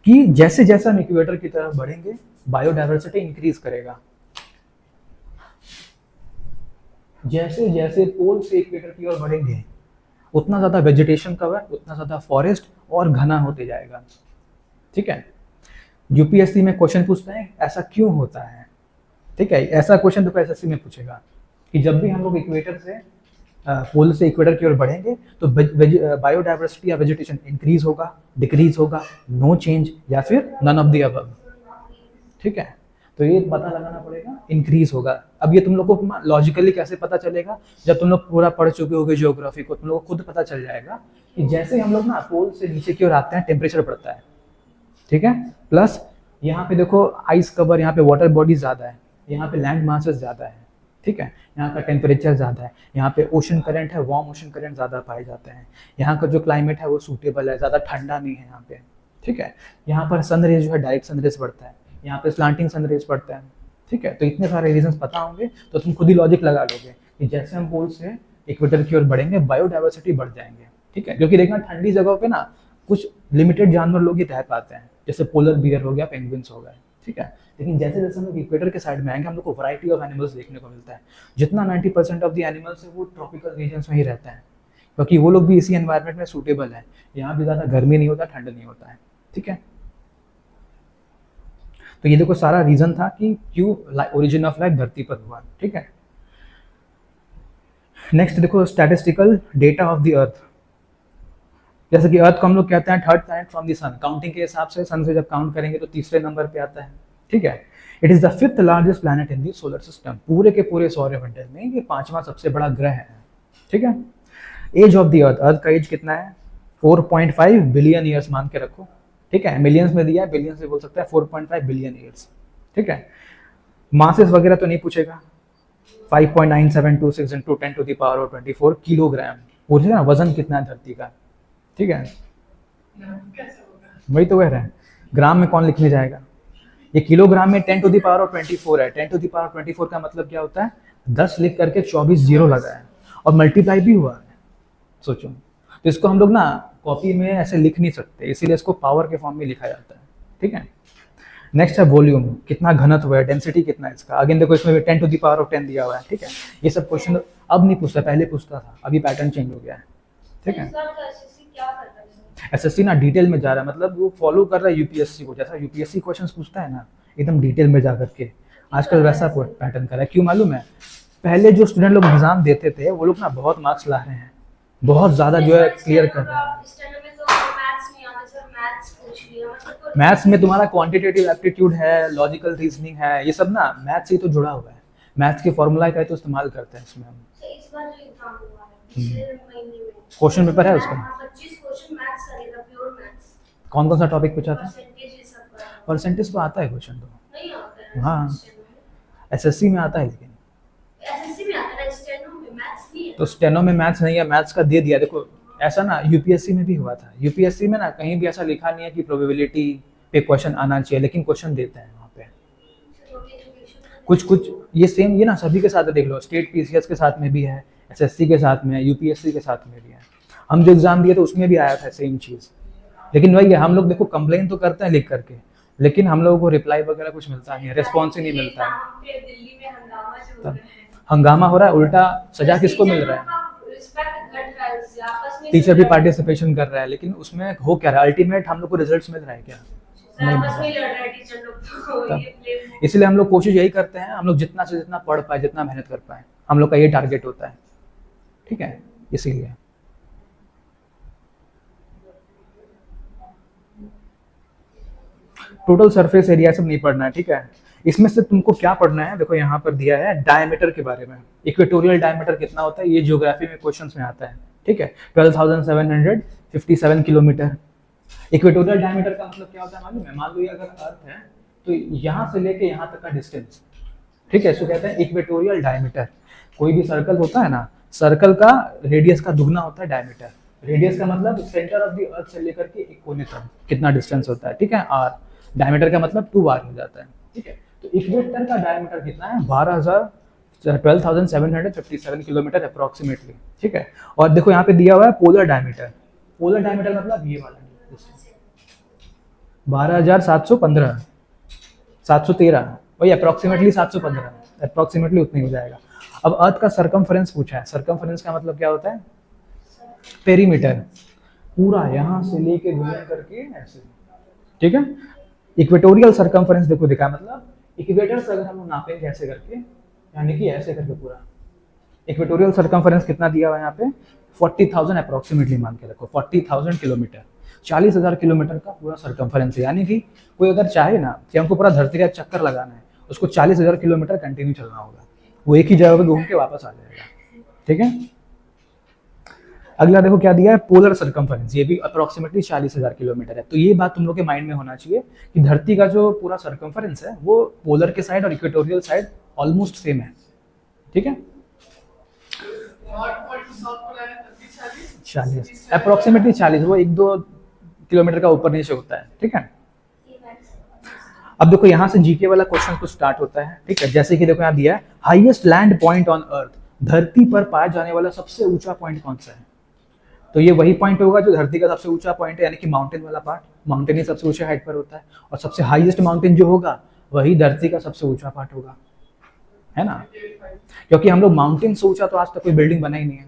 Speaker 1: कि जैसे जैसे हम इक्वेटर की तरफ बढ़ेंगे बायोडाइवर्सिटी इंक्रीज करेगा। जैसे जैसे पोल से इक्वेटर की ओर बढ़ेंगे उतना ज्यादा वेजिटेशन कवर, उतना ज्यादा फॉरेस्ट और घना होते जाएगा, ठीक है। यूपीएससी में क्वेश्चन पूछते हैं ऐसा क्यों होता है, ठीक है। ऐसा क्वेश्चन तो एसएससी में पूछेगा कि जब भी हम लोग इक्वेटर से पोल से इक्वेटर की ओर बढ़ेंगे तो बायोडाइवर्सिटी या वेजिटेशन इंक्रीज होगा, डिक्रीज होगा, नो चेंज, या फिर नन ऑफ द अबव, ठीक है। तो ये पता लगाना पड़ेगा इंक्रीज होगा। अब ये तुम लोग को लॉजिकली कैसे पता चलेगा, जब तुम लोग पूरा पढ़ चुके होगे ज्योग्राफी को, तुम लोग को खुद पता चल जाएगा कि जैसे हम लोग ना पोल से नीचे की ओर आते हैं टेम्परेचर बढ़ता है, ठीक है। प्लस यहाँ पे देखो आइस कवर, यहाँ पे वाटर बॉडी ज्यादा है, यहाँ पे लैंड मासेस ज्यादा है, ठीक है। यहाँ का टेम्परेचर ज़्यादा है, यहाँ पे ओशन करंट है, वार्म ओशन करंट ज़्यादा पाए जाते हैं। यहाँ का जो क्लाइमेट है वो सूटेबल है, ज़्यादा ठंडा नहीं है यहाँ पे, ठीक है। यहाँ पर सन रेज जो है डायरेक्ट सन रेज पड़ता है, यहाँ पे स्लांटिंग सन रेज पड़ता है, ठीक है। तो इतने सारे रीजंस पता होंगे तो तुम खुद ही लॉजिक लगा लोगे कि जैसे हम पोल से इक्वेटर की ओर बढ़ेंगे बायोडाइवर्सिटी बढ़ जाएंगे, ठीक है। क्योंकि देखना ठंडी जगहों पे ना कुछ लिमिटेड जानवर लोग ही रह पाते हैं, जैसे पोलर बियर हो गया, पेंगुइन्स हो गए, ठीक है। लेकिन जैसे जैसे हम लोग इक्वेटर के साइड में आएंगे हम लोग को वैरायटी ऑफ एनिमल्स देखने को मिलता है। जितना 90% ऑफ द एनिमल्स है वो ट्रॉपिकल रीजन्स में ही रहते हैं, क्योंकि वो लोग भी इसी एनवायरनमेंट में सूटेबल है। यहाँ भी ज़्यादा गर्मी नहीं होता, ठंड नहीं होता है, ठीक है। तो ये देखो सारा रीजन था कि क्यों ओरिजिन ऑफ लाइफ धरती पर हुआ, ठीक है। नेक्स्ट देखो statistical data of the earth. जैसे कि अर्थ को हम लोग कहते हैं third planet from the sun, counting के हिसाब से सन से जब काउंट करेंगे तो तीसरे नंबर पे आता है, ठीक है। It is the 5th largest planet in the solar system. पूरे के पूरे सौरमंडल में ये 5वां सबसे बड़ा ग्रह है, ठीक है। एज ऑफ द अर्थ, अर्थ का एज कितना है 4.5 बिलियन ईयर्स मान के रखो, ठीक है। मिलियंस में दिया है, बिलियन से बोल सकता है 4.5 बिलियन ईयर्स, ठीक है। मासेस वगैरह तो नहीं पूछेगा, 5.9726 × 10⁻24 किलोग्राम। पूछेगा वजन कितना है धरती का, ठीक है, वही तो कह रहे हैं, ग्राम में कौन लिखने जाएगा। ये किलोग्राम में 10⁻24 है। 10⁻24 का मतलब क्या होता है, 10 लिख करके 24 जीरो लगा है और मल्टीप्लाई भी हुआ है, सोचो। तो इसको हम लोग ना कॉपी में ऐसे लिख नहीं सकते, इसीलिए इसको पावर के फॉर्म में लिखा जाता है, ठीक है। नेक्स्ट है वॉल्यूम, कितना घनत्व है, डेंसिटी कितना है इसका। अगेन देखो इसमें 10⁻10 दिया हुआ है, ठीक है। ये सब क्वेश्चन अब नहीं पूछता, पहले पूछता था, अभी पैटर्न चेंज हो गया है, ठीक है। एसएससी ना डिटेल में जा रहा है, मतलब वो फॉलो कर रहा है यूपीएससी को, जैसा यूपीएससी क्वेश्चंस पूछता है ना एकदम डिटेल में जा करके, आजकल वैसा पैटर्न कर रहा है। क्यों मालूम है, पहले जो स्टूडेंट लोग एग्जाम देते थे वो लोग ना बहुत मार्क्स ला रहे हैं, बहुत ज़्यादा जो है क्लियर कर रहे हैं। मैथ्स में तुम्हारा क्वांटिटेटिव एप्टीट्यूड है, लॉजिकल रीजनिंग है, ये सब ना मैथ्स से तो जुड़ा हुआ है, मैथ्स के फॉर्मूला का तो इस्तेमाल करते हैं इसमें हम। क्वेश्चन पेपर है उसका, कौन कौन सा टॉपिक पूछा था, परसेंटेज तो आता है क्वेश्चन तो, हाँ एसएससी में आता है, लेकिन तो स्टेनो में मैथ्स नहीं है, मैथ्स का दे दिया। देखो ऐसा ना यूपीएससी में भी हुआ था, यूपीएससी में ना कहीं भी ऐसा लिखा नहीं है कि प्रोबेबिलिटी पे क्वेश्चन आना चाहिए, लेकिन क्वेश्चन देते हैं वहाँ पे कुछ कुछ। ये सेम ये ना सभी के साथ है, देख लो स्टेट पीसीएस के साथ में भी है, एसएससी के साथ में है, यूपीएससी के साथ में भी है। हम जो एग्जाम दिए तो उसमें भी आया था सेम चीज़, लेकिन वही है, हम लोग देखो कंप्लेन तो करते हैं लिख करके, लेकिन हम लोगों को रिप्लाई वगैरह कुछ मिलता नहीं है, रिस्पॉन्स ही नहीं मिलता है। हंगामा हो रहा है, उल्टा सजा किसको मिल रहा है, टीचर भी पार्टिसिपेशन कर रहा है, लेकिन उसमें हो क्या रहा है, अल्टीमेट हम लोग को रिजल्ट्स मिल रहा है क्या, नहीं मिल रहा है। इसलिए हम लोग कोशिश यही करते हैं, हम लोग जितना से जितना पढ़ पाए, जितना मेहनत कर पाए, हम लोग का ये टारगेट होता है, ठीक है। इसीलिए टोटल सरफेस एरिया सब नहीं पढ़ना है, ठीक है। इसमें से तुमको क्या पढ़ना है, देखो यहाँ पर दिया है डायमीटर के बारे में, इक्वेटोरियल डायमीटर कितना होता है, ये ज्योग्राफी में क्वेश्चंस में आता है, ठीक है। 12,757 किलोमीटर। इक्वेटोरियल डायमीटर का मतलब क्या होता है मालूम है, मान लो ये अगर अर्थ है तो यहाँ से लेके यहाँ तक का डिस्टेंस, ठीक है, इसको कहते हैं इक्वेटोरियल डायमीटर। कोई भी सर्कल होता है ना, सर्कल का रेडियस का दुगना होता है डायमीटर। रेडियस का मतलब सेंटर ऑफ द अर्थ से लेकर के एक कोने तक कितना डिस्टेंस होता है, ठीक है, आर। डायमीटर का मतलब 2 आर हो जाता है, ठीक है। तो इक्वेटर का डायमीटर कितना है, 12,757 किलोमीटर अप्रोक्सीमेटली, ठीक है। और देखो यहाँ पे दिया हुआ है पोलर डायमीटर। पोलर डायमीटर मतलब ये वाला 12,715 713, वही अप्रोक्सीमेटली 715, अप्रोक्सीमेटली उतनी हो जाएगा। अब अर्थ का सरकमफ्रेंस पूछा है, सरकमफ्रेंस का मतलब क्या होता है, पेरीमीटर, पूरा यहाँ से लेके घूम करके ऐसे, ठीक है। इक्वेटोरियल सरकमफ्रेंस देखो दिखा, मतलब इक्वेटर से अगर हम लोग नापेंगे ऐसे करके, यानी कि ऐसे करके पूरा, इक्वेटोरियल सरकमफ्रेंस कितना दिया हुआ है यहाँ पे, 40,000 अप्रोक्सीमेटली मान के रखो, 40,000 किलोमीटर, 40,000 किलोमीटर का पूरा सरकमफ्रेंस है। यानी कि कोई अगर चाहे ना कि हमको पूरा धरती का चक्कर लगाना है, उसको 40,000 किलोमीटर कंटिन्यू चलना होगा, वो एक ही जगह पे घूम के वापस आ जाएगा, ठीक है। अगला देखो क्या दिया है, पोलर सरकमफ्रेंस, ये भी अप्रोक्सीमेटली 40,000 किलोमीटर है। तो ये बात तुम लोग के माइंड में होना चाहिए कि धरती का जो पूरा सरकमफ्रेंस है वो पोलर के साइड और इक्वेटोरियल साइड ऑलमोस्ट सेम है, ठीक है। 40 अप्रोक्सीमेटली 40, वो 1-2 किलोमीटर का ऊपर नीचे होता है, ठीक है। अब देखो यहाँ से जीके वाला क्वेश्चन कुछ स्टार्ट होता है, ठीक है। जैसे कि देखो यहाँ दिया है highest land point on earth, धरती पर पाया जाने वाला सबसे ऊंचा पॉइंट कौन सा है, तो ये वही पॉइंट होगा जो धरती का सबसे ऊंचा पॉइंट है, यानी कि माउंटेन वाला पार्ट। माउंटेन ही सबसे ऊंचे हाइट पर होता है, और सबसे हाईएस्ट माउंटेन जो होगा वही धरती का सबसे ऊंचा पार्ट होगा, है ना। क्योंकि हम लोग माउंटेन से ऊंचा तो आज तक कोई बिल्डिंग बना ही नहीं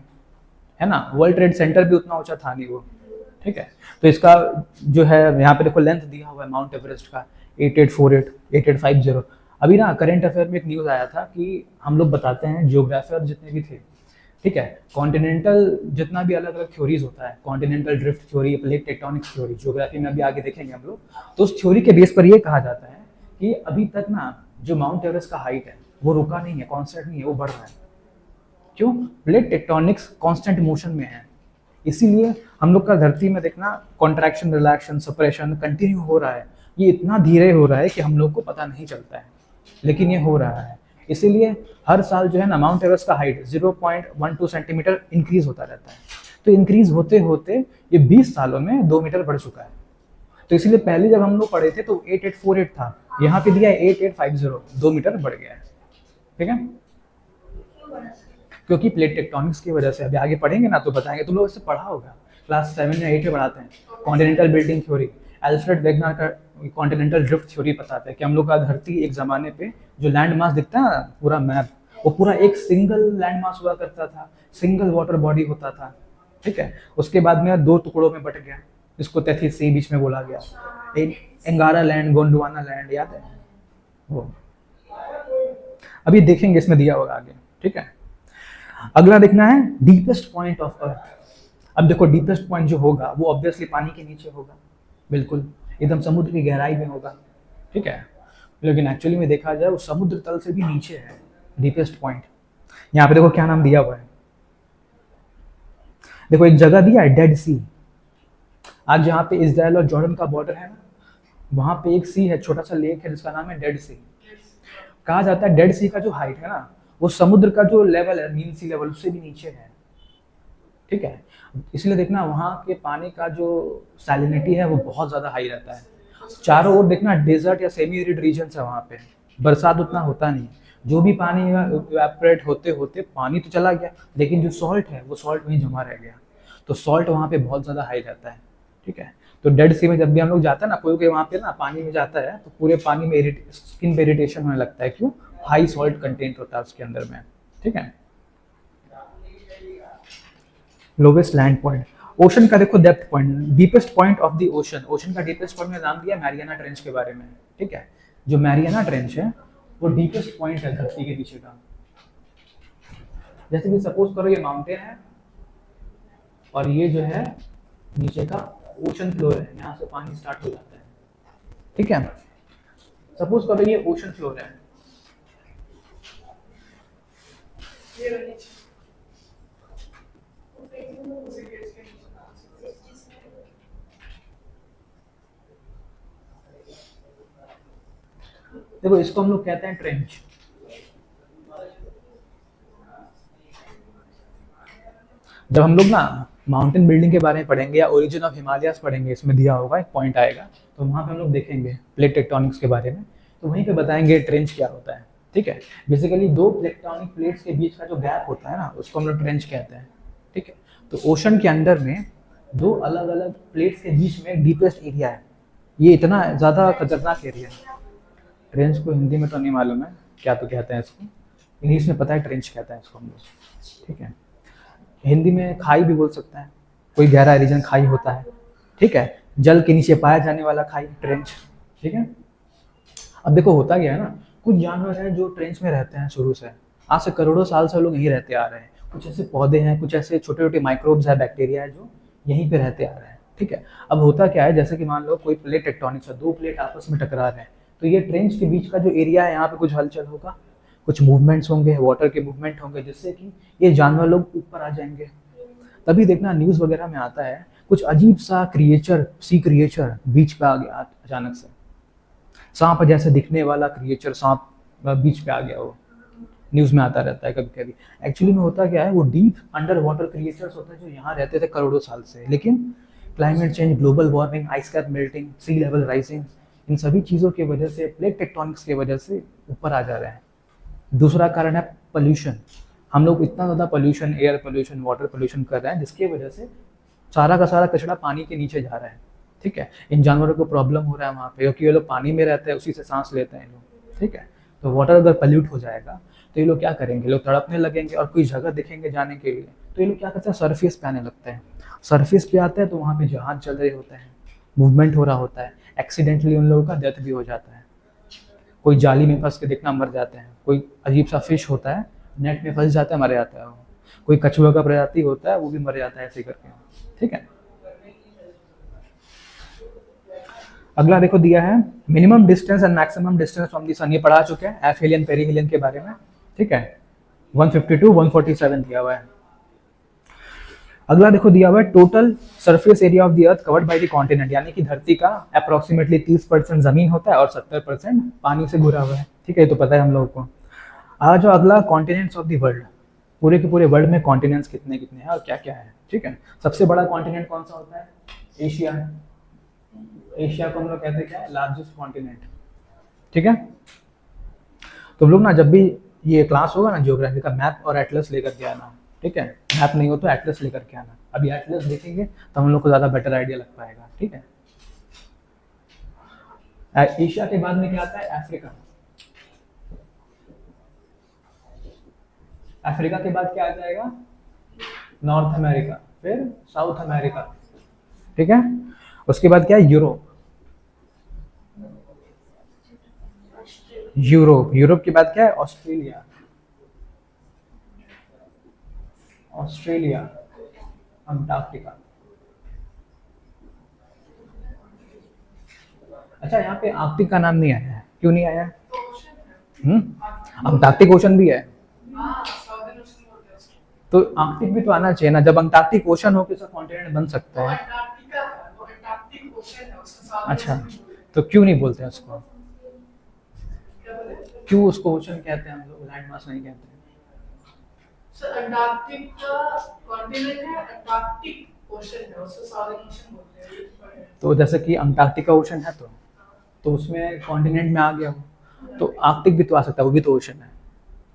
Speaker 1: है ना। वर्ल्ड ट्रेड सेंटर भी उतना ऊंचा था नहीं वो, ठीक है। तो इसका जो है यहाँ पे देखो लेंथ दिया हुआ है माउंट एवरेस्ट का 8848 8850। अभी ना करंट अफेयर में एक न्यूज़ आया था कि हम लोग बताते हैं जियोग्राफर जितने भी थे, ठीक है, कॉन्टिनेंटल जितना भी अलग अलग थ्योरीज होता है, continental drift theory, plate tectonics theory, geography में अभी आगे देखेंगे हम लोग, तो उस थ्योरी के बेस पर ये कहा जाता है कि अभी तक ना जो माउंट एवरेस्ट का हाइट है वो रुका नहीं है, कॉन्स्टेंट नहीं है, वो बढ़ रहा है। क्यों, प्लेट टेक्टोनिक्स कॉन्स्टेंट मोशन में है, इसीलिए हम लोग का धरती में देखना कॉन्ट्रैक्शन, रिलैक्शन, सप्रेशन कंटिन्यू हो रहा है। ये इतना धीरे हो रहा है कि हम लोग को पता नहीं चलता है, लेकिन ये हो रहा है। इसीलिए हर साल जो है ना माउंट एवरेस्ट का हाइट 0.12 सेंटीमीटर इंक्रीज होता रहता है। तो इंक्रीज होते होते ये 20 सालों में 2 मीटर बढ़ चुका है। तो इसलिए पहले जब हम लोग पढ़े थे तो 8848 था, यहाँ पे दिया है 8850, 2 मीटर बढ़ गया है। ठीक है, क्योंकि प्लेट टेक्टोनिक्स की वजह से। अभी आगे पढ़ेंगे ना तो बताएंगे, तुम लोग इससे पढ़ा होगा, क्लास 7 या 8 में पढ़ाते हैं continental building theory. Alfred Wegener का कॉन्टिनेंटल ड्रिफ्ट थ्योरी बताता है कि हम लोग का धरती एक ज़माने पे जो लैंड मास दिखता है ना, पूरा मैप, वो पूरा एक सिंगल लैंड मास हुआ करता था, सिंगल वाटर बॉडी होता था। ठीक है, उसके बाद में 2 टुकड़ों में बट गया, जिसको तैथीस सी बीच में बोला गया, एंगारा लैंड, गोंडवाना लैंड, याद है वो। अभी देखेंगे, इसमें दिया होगा आगे। ठीक है, अगला देखना है डीपेस्ट पॉइंट ऑफ अर्थ। अब देखो डीपेस्ट पॉइंट जो होगा वो ऑब्वियसली पानी के नीचे होगा, बिल्कुल एकदम समुद्र की गहराई में होगा। ठीक है, लेकिन एक्चुअली में देखा जाए वो समुद्र तल से भी नीचे है डीपेस्ट पॉइंट। यहाँ पे देखो क्या नाम दिया हुआ है, देखो एक जगह दिया है डेड सी। आज जहाँ पे इजराइल और जॉर्डन का बॉर्डर है ना, वहाँ पे एक सी है, छोटा सा लेक है जिसका नाम है डेड सी। कहा जाता है डेड सी का जो हाइट है ना, वो समुद्र का जो लेवल है, मीन सी लेवल, उससे भी नीचे है। ठीक है, इसलिए देखना वहाँ के पानी का जो सैलिनिटी है वो बहुत ज़्यादा हाई रहता है। चारों ओर देखना डेजर्ट या सेमी एरिड रीजन है, वहाँ पे बरसात उतना होता नहीं। जो भी पानी इवेपोरेट होते होते पानी तो चला गया, लेकिन जो सॉल्ट है वो सॉल्ट वहीं जमा रह गया, तो सॉल्ट वहाँ पे बहुत ज़्यादा हाई रहता है। ठीक है, तो डेड सी में जब भी हम लोग जाते हैं ना, कोई वहाँ पे ना पानी में जाता है तो पूरे पानी में स्किन पे इरिटेशन होने लगता है। क्यों? हाई सॉल्ट कंटेंट होता है उसके अंदर में। ठीक है, लोवेस्ट लैंड पॉइंट, ओशन का देखो depth point, deepest point of the ocean. Ocean का डीपेस्ट पॉइंट में नाम दिया मैरियाना ट्रेंच के बारे में। ठीक है, जो मैरियाना ट्रेंच है वो डीपेस्ट पॉइंट है धरती के नीचे का। जैसे कि सपोज करो ये माउंटेन है और ये जो है नीचे का ओशन फ्लोर है, यहाँ से पानी स्टार्ट हो जाता है। ठीक है, सपोज करो ये ओशन फ्लोर है, देखो इसको हम लोग कहते हैं ट्रेंच। जब हम लोग ना माउंटेन बिल्डिंग के बारे में पढ़ेंगे या ओरिजिन ऑफ हिमालयास पढ़ेंगे, इसमें दिया होगा एक पॉइंट आएगा, तो वहाँ पे हम लोग देखेंगे प्लेट टेक्टोनिक्स के बारे में, तो वहीं पे बताएंगे ट्रेंच क्या होता है। ठीक है, बेसिकली 2 टेक्टोनिक प्लेट्स के बीच का जो गैप होता है ना, उसको हम लोग ट्रेंच कहते हैं। ठीक है, तो ओशन के अंदर में 2 अलग अलग प्लेट्स के बीच में डीपेस्ट एरिया है, ये इतना ज़्यादा खतरनाक एरिया है। ट्रेंच को हिंदी में तो नहीं मालूम है क्या तो कहते हैं इसको, इंग्लिश में पता है ट्रेंच कहते हैं इसको हम लोग। ठीक है, हिंदी में खाई भी बोल सकता है, कोई गहरा रीजन खाई होता है। ठीक है, जल के नीचे पाया जाने वाला खाई ट्रेंच। ठीक है, अब देखो होता क्या है ना, कुछ जानवर हैं जो ट्रेंच में रहते हैं शुरू से, आज से करोड़ों साल से लोग यहीं रहते आ रहे हैं। कुछ ऐसे पौधे हैं, कुछ ऐसे छोटे छोटे माइक्रोब्स है, बैक्टीरिया है जो यहीं पे रहते आ रहे हैं। ठीक है, अब होता क्या है, जैसे कि मान लो कोई प्लेट टेक्टोनिक्स है, 2 प्लेट आपस में टकरा रहे हैं, तो ये ट्रेंच के बीच का जो एरिया है, यहाँ पे कुछ हलचल होगा, कुछ मूवमेंट्स होंगे, वाटर के मूवमेंट होंगे, जिससे कि ये जानवर लोग ऊपर आ जाएंगे। तभी देखना न्यूज़ वगैरह में आता है कुछ अजीब सा क्रिएचर, सी क्रिएचर बीच पे आ गया अचानक से, सांप जैसे दिखने वाला क्रिएचर, सांप बीच पे आ गया, वो न्यूज़ में आता रहता है कभी कभी। एक्चुअली में होता क्या है, वो डीप अंडर वाटर क्रिएचर्स होते हैं जो यहाँ रहते थे करोड़ों साल से, लेकिन climate change, global warming, ice cap melting, sea level rising, इन सभी चीज़ों की वजह से, प्लेट टेक्टोनिक्स की वजह से ऊपर आ जा रहे हैं। दूसरा कारण है पोल्यूशन। हम लोग इतना ज़्यादा pollution, air pollution, water pollution कर रहे हैं, जिसकी वजह से सारा का सारा कचरा पानी के नीचे जा रहा है। ठीक है, इन जानवरों को प्रॉब्लम हो रहा है वहाँ पे, क्योंकि ये लोग पानी में रहते हैं, उसी से सांस लेते हैं लोग। ठीक है, तो वाटर अगर पोल्यूट हो जाएगा तो ये लोग क्या करेंगे, लोग तड़पने लगेंगे, और कोई जगह दिखेंगे जाने के लिए तो ये लोग क्या करते हैं, सरफेस पे आने लगते हैं। सरफेस पे आते हैं तो वहाँ पे जहाज चल रहे होते हैं, मूवमेंट हो रहा होता है, एक्सीडेंटली उन लोगों का डेथ भी हो जाता है। कोई जाली में फंस के देखना मर जाते हैं, कोई अजीब सा फिश होता है नेट में फंस जाता है, मर जाता है वो, कोई कछुआ का प्रजाति होता है वो भी मर जाता है ऐसे करके। ठीक है, अगला देखो दिया है minimum distance and maximum distance from the sun, ये पढ़ा चुके हैं एफिलियन पेरिहिलियन के बारे में। ठीक है, 152 147 दिया हुआ है। अगला देखो दिया हुआ है total surface area of the earth covered by the continent, यानी कि धरती का अप्रोक्सीमेटली 30% जमीन होता है और 70% पानी से घुरा हुआ है। ठीक है, ये तो पता है हम लोगों को। आज जो अगला कॉन्टिनेंट्स ऑफ द वर्ल्ड, पूरे के पूरे वर्ल्ड में कॉन्टिनेंट्स कितने कितने हैं और क्या क्या है, ठीक है। सबसे बड़ा कॉन्टिनेंट कौन सा होता है? एशिया है। एशिया को हम लोग कहते हैं क्या है? लार्जेस्ट कॉन्टिनेंट, ठीक है। तुम लोग ना जब भी ये क्लास होगा ना ज्योग्राफी का, मैप और एटलस लेकर के आना, ठीक है। मैप नहीं हो तो एटलस लेकर के आना। अभी एटलस देखेंगे तो हम लोग को ज़्यादा बेटर आइडिया लग पाएगा, ठीक है। एशिया के बाद में क्या आता है? अफ्रीका। अफ्रीका के बाद क्या आ जाएगा? नॉर्थ अमेरिका, फिर साउथ अमेरिका, ठीक है। उसके बाद क्या है? यूरोप। यूरोप, यूरोप के बाद क्या है? ऑस्ट्रेलिया। Australia, Antarctica. अच्छा, यहाँ पे आर्कटिक का नाम नहीं आया है, क्यों नहीं आया? अंटार्कटिक ओशन भी है, तो आर्कटिक भी तो आना चाहिए ना। जब अंटार्कटिक ओशन हो किसी कॉन्टिनेंट बन सकता है। अच्छा, तो क्यों नहीं बोलते हैं उसको? क्यों उसको ओशन कहते हैं हम लोग, लैंड मास नहीं कहते हैं?
Speaker 2: सर अंटार्कटिक का कॉन्टिनेंट है, अंटार्कटिक ओशन है, उसको साउदर्न ओशन बोलते हैं।
Speaker 1: तो जैसे कि अंटार्कटिका ओशन है तो उसमें कॉन्टिनेंट में आ गया हो, तो आर्कटिक भी तो आ सकता है, वो भी तो ओशन है।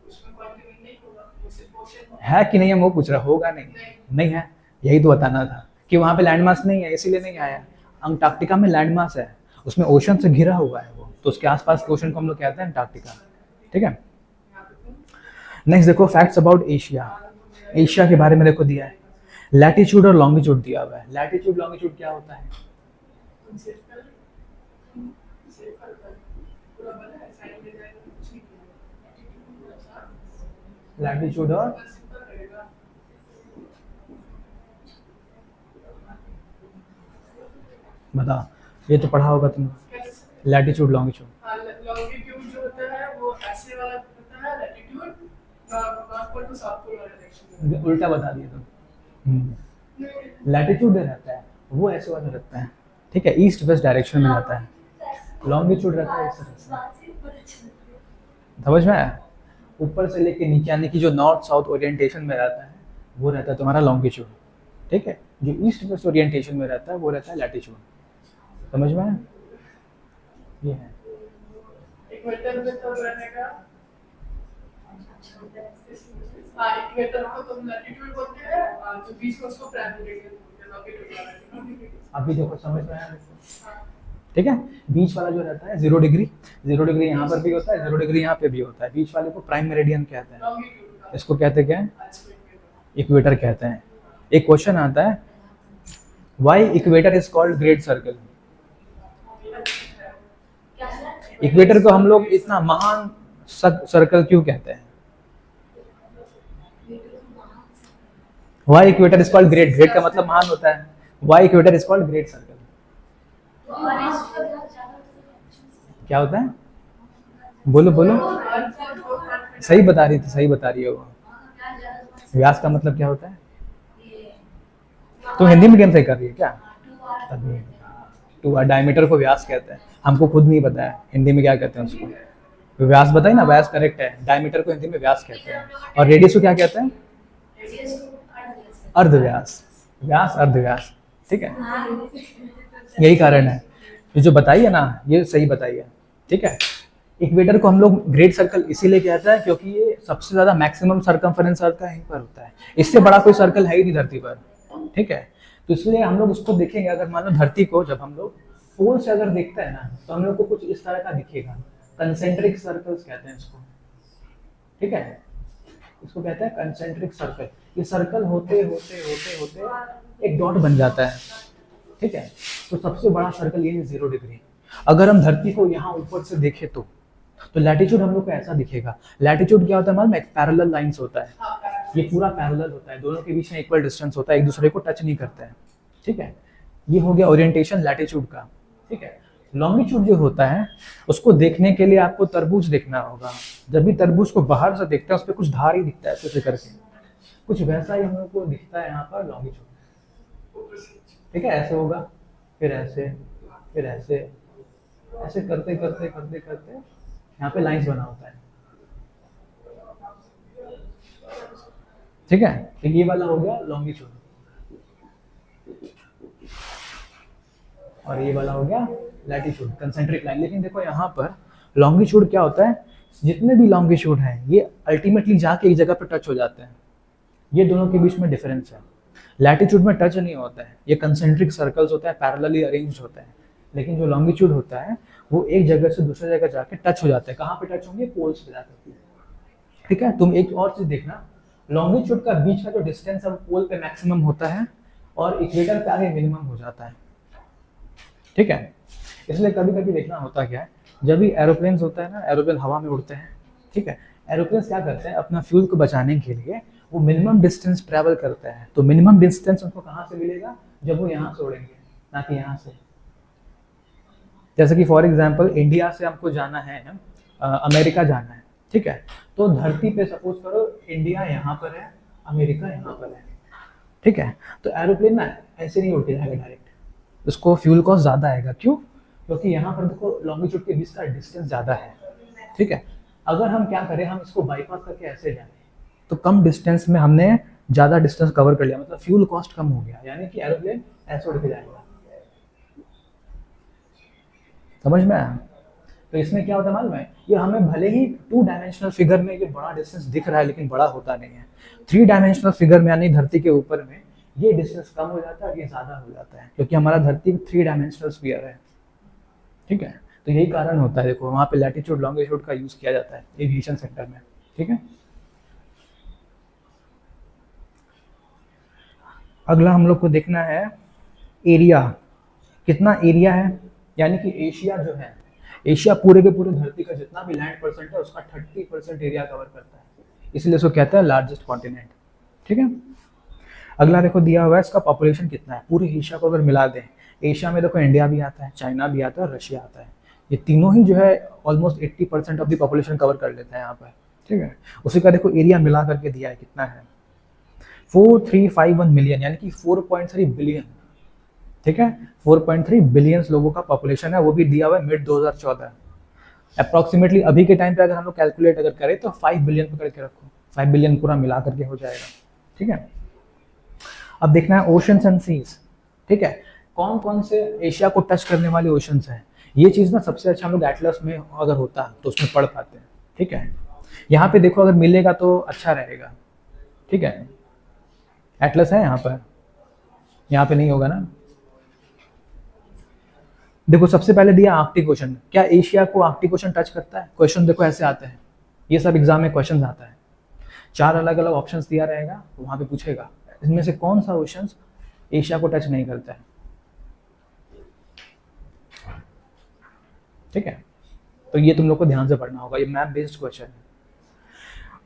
Speaker 2: उसमें कॉन्टिनेंट नहीं होगा, वो सिर्फ ओशन
Speaker 1: है कि नहीं? हम वो पूछ रहा, होगा नहीं? नहीं है, यही तो बताना था कि वहाँ पे लैंड मास नहीं है, इसीलिए नहीं आया। अंटार्कटिका में लैंड मास है, उसमें ओशन से घिरा हुआ है वो, तो उसके आसपास के ओशन को हम लोग कहते हैं अंटार्कटिका, ठीक है। नेक्स्ट देखो, फैक्ट्स अबाउट एशिया। एशिया के बारे में देखो दिया है, लैटिट्यूड और लॉन्गिट्यूड दिया हुआ है। लैटिट्यूड लॉन्गिट्यूड क्या होता है? लैटिट्यूड और बता, ये तो पढ़ा होगा तुमने, लैटिट्यूड लॉन्गिट्यूड।
Speaker 2: लॉन्गिट्यूड जो होता है वो ऐसे वाला होता है, latitude north pole to south pole वाला डायरेक्शन।
Speaker 1: उल्टा बता दिया तुम। लैटिट्यूड रहता है वो ऐसे वाला रहता है, ठीक है, ईस्ट वेस्ट डायरेक्शन में रहता है। लॉन्गिट्यूड रहता है इस तरह से, समझ में आया? ऊपर से लेके नीचे, यानी कि जो नॉर्थ साउथ ओरिएंटेशन में रहता है वो रहता है तुम्हारा लॉन्गिट्यूड, ठीक है। जो ईस्ट वेस्ट ओरिएंटेशन में रहता है वो रहता है लैटिट्यूड, समझ में आया? ये है।
Speaker 2: इक्वेटर में तो रहेगा, हाँ इक्वेटर को तुम लैटिट्यूड बोलते हैं और जो बीच में उसको लैटिट्यूड बोलते हैं, लॉन्गिट्यूड।
Speaker 1: अभी देखो समझ में आया, ठीक है। बीच वाला जो रहता है 0 डिग्री, 0 डिग्री यहाँ पर भी होता है, 0 डिग्री यहाँ पे भी होता है। बीच वाले को प्राइम मेरिडियन कहते हैं, इसको कहते क्या है? इक्वेटर कहते हैं। एक क्वेश्चन आता है, why equator is called great circle. Equator को हम लोग इतना महान सर्कल क्यों कहते हैं? Why equator is called great, great का मतलब महान होता है। Why equator is called great circle, क्या होता है? बोलो बोलो, सही बता रही थी, सही बता रही है वो। व्यास का मतलब क्या होता है? तो हिंदी मीडियम से कर रही है क्या? तभी टू डायमीटर को व्यास कहते हैं, हमको खुद नहीं पता है हिंदी में क्या कहते हैं उसको। तो व्यास बताइए ना, व्यास करेक्ट है, डायमीटर को हिंदी में व्यास कहते हैं। और रेडियस को क्या कहते हैं? अर्धव्यास, व्यास अर्धव्यास, ठीक है। यही कारण है, ये जो बताइए ना ये सही बताइए, ठीक है। इक्वेटर को हम लोग ग्रेट सर्कल इसीलिए कहते हैं क्योंकि ये सबसे ज्यादा मैक्सिमम सर्कमफरेंस सर्कल यहीं पर होता है, इससे बड़ा कोई सर्कल है ही नहीं धरती पर, ठीक है। तो इसलिए हम लोग उसको देखेंगे, अगर मान लो धरती को जब हम लोग पोल से अगर देखते हैं ना तो हम लोग को कुछ इस तरह का दिखेगा, कंसेंट्रिक सर्कल्स कहते हैं इसको, ठीक है। इसको कहते हैं कंसेंट्रिक सर्कल। ये सर्कल होते होते होते होते एक डॉट बन जाता है, ठीक है। तो सबसे बड़ा सर्कल ये है 0 डिग्री। अगर हम धरती को यहाँ ऊपर से देखें तो लैटिट्यूड हम लोग को ऐसा दिखेगा। लैटिट्यूड क्या होता है मालूम है? पैरेलल लाइंस होता है, ये पूरा पैरेलल होता है, दोनों के बीच में इक्वल डिस्टेंस होता है, एक दूसरे को टच नहीं करते हैं, ठीक है। ये हो गया ओरिएंटेशन लैटिट्यूड का, ठीक है। लॉन्गिट्यूड जो होता है उसको देखने के लिए आपको तरबूज देखना होगा। जब भी तरबूज को बाहर से देखते हैं उस पर कुछ धार ही दिखता है ऐसे करके, कुछ वैसा ही हम लोग को दिखता है यहाँ पर लॉन्गिट्यूड, ठीक है। ऐसे होगा, फिर ऐसे, फिर ऐसे, ऐसे करते करते करते करते यहाँ पे लाइंस बना होता है। ठीक है, तो ये वाला हो गया लॉन्गिट्यूड और ये वाला हो गया लैटिट्यूड, कंसेंट्रिक लाइन। लेकिन देखो यहाँ पर लॉन्गिट्यूड क्या होता है, जितने भी लॉन्गिट्यूड हैं ये अल्टीमेटली जाके एक जगह पर टच हो जाते हैं, ये दोनों के बीच में डिफरेंस है। लैटिट्यूड में टच नहीं होता है, ये कंसेंट्रिक सर्कल्स होता है, पैरेलली अरेंज्ड होता है। लेकिन जो लॉन्गिट्यूड होता है वो एक जगह से दूसरी जगह जाके टच हो जाता है। कहाँ पे टच होंगे, पोल्स पे जाकर। ठीक है, तुम एक और चीज देखना, लॉन्गिट्यूड का बीच का जो डिस्टेंस है वो पोल पे मैक्सिमम होता है और इक्वेटर पे आगे मिनिमम हो जाता है। ठीक है, इसलिए कभी कभी देखना होता क्या है, जब भी एरोप्लेन्स होता है ना, एरोप्लेन हवा में उड़ते हैं, ठीक है, एरोप्लेन्स क्या करते हैं अपना फ्यूल को बचाने के लिए वो मिनिमम डिस्टेंस ट्रैवल करते हैं। तो मिनिमम डिस्टेंस उनको कहाँ से मिलेगा, जब वो यहाँ से उड़ेंगे, ना कि यहाँ से। जैसे कि फॉर एग्जांपल इंडिया से हमको जाना है अमेरिका जाना है, ठीक है, तो धरती पे सपोज करो इंडिया यहाँ पर है, अमेरिका यहाँ पर है, ठीक है, तो एरोप्लेन ना ऐसे नहीं उड़ के जाएगा डायरेक्ट, उसको फ्यूल कॉस्ट ज़्यादा आएगा। क्यों? क्योंकि यहाँ पर देखो लॉन्गिट्यूड के बीच का डिस्टेंस ज़्यादा है। ठीक है, अगर हम क्या करें, हम इसको बाईपास करके ऐसे जाएं तो कम डिस्टेंस में हमने ज़्यादा डिस्टेंस कवर कर लिया, मतलब फ्यूल कॉस्ट कम हो गया, यानी कि एरोप्लेन ऐसे उड़ के जाएगा। समझ में आया? तो इसमें क्या होता है मालूम है, ये हमें भले ही 2 डायमेंशनल फिगर में ये बड़ा डिस्टेंस दिख रहा है लेकिन बड़ा होता नहीं है। 3 डायमेंशनल फिगर में यानी धरती के ऊपर में ये डिस्टेंस कम हो जाता है, ये ज़्यादा हो जाता है, क्योंकि हमारा धरती 3 डायमेंशनल स्फीयर है। ठीक है, तो यही कारण होता है। देखो वहाँ पे लैटिट्यूड लॉन्गिट्यूड का यूज़ किया जाता है एविएशन सेक्टर में। ठीक है, अगला हम लोग को देखना है एरिया, कितना एरिया है, यानी कि एशिया जो है, एशिया पूरे के पूरे धरती का जितना भी लैंड परसेंट है उसका 30% एरिया कवर करता है, इसलिए इसको कहते हैं लार्जेस्ट कॉन्टिनेंट। ठीक है, अगला देखो दिया हुआ है इसका पॉपुलेशन कितना है, पूरे एशिया को अगर मिला दें, एशिया में देखो इंडिया भी आता है, चाइना भी आता है और रशिया आता है, ये तीनों ही जो है almost 80% of the population cover कर लेते हैं यहाँ पर। ठीक है, उसी का देखो एरिया मिला करके दिया है कितना है, 4351 मिलियन, यानी कि 4.3 बिलियन। ठीक है, 4.3 बिलियन लोगों का पॉपुलेशन है, वो भी दिया हुआ है मिड 2014। अप्रॉक्सीमेटली अभी के टाइम पे अगर हम लोग कैलकुलेट अगर करें तो 5 बिलियन पकड़ के रखो, 5 बिलियन पूरा मिला करके हो जाएगा। ठीक है, अब देखना है ओशंस एंड सीज। ठीक है, कौन कौन से एशिया को टच करने वाले ओशंस हैं, ये चीज़ ना सबसे अच्छा हम लोग एटलस में अगर होता है तो उसमें पढ़ पाते हैं। ठीक है, यहाँ पे देखो अगर मिलेगा तो अच्छा रहेगा। ठीक है, एटलस है यहाँ पे नहीं होगा ना। देखो सबसे पहले दिया आर्कटिक ओशन, क्या एशिया को आर्कटिक ओशन टच करता है? क्वेश्चन देखो ऐसे आते हैं, ये सब एग्जाम में क्वेश्चन आता है, 4 अलग अलग ऑप्शंस दिया रहेगा, तो वहाँ पे पूछेगा इसमें से कौन सा ओशन एशिया को टच नहीं करता है। ठीक है, तो ये तुम लोग को ध्यान से पढ़ना होगा, ये मैप बेस्ड क्वेश्चन है।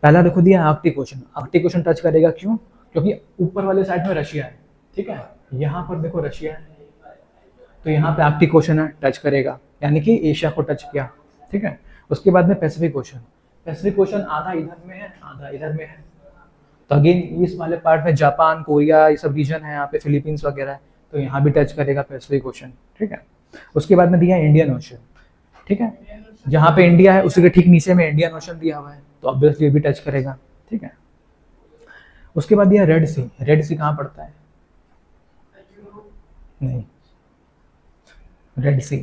Speaker 1: पहला देखो दिया Arctic ocean, Arctic ocean touch करेगा क्यों? क्योंकि ऊपर वाले साइड में रशिया है। ठीक है, यहाँ पर देखो रशिया है, तो यहाँ पे आर्कटिक ओशन है, टच करेगा, यानी कि एशिया को टच किया। ठीक है, उसके बाद में पैसिफिक ओशन, पैसिफिक ओशन आधा इधर में है आधा इधर में है, तो अगेन इस वाले पार्ट में जापान कोरिया ये सब रीजन है, यहाँ पे फिलीपींस वगैरह है, तो यहाँ भी टच करेगा पैसिफिक ओशन। ठीक है, उसके बाद में दिया इंडियन ओशन। ठीक है, जहाँ पे इंडिया है उसी के ठीक नीचे में इंडियन ओशन दिया हुआ है, तो ऑब्वियसली भी टच करेगा। ठीक है, उसके बाद दिया रेड सी, रेड सी कहाँ पड़ता है? नहीं, रेड सी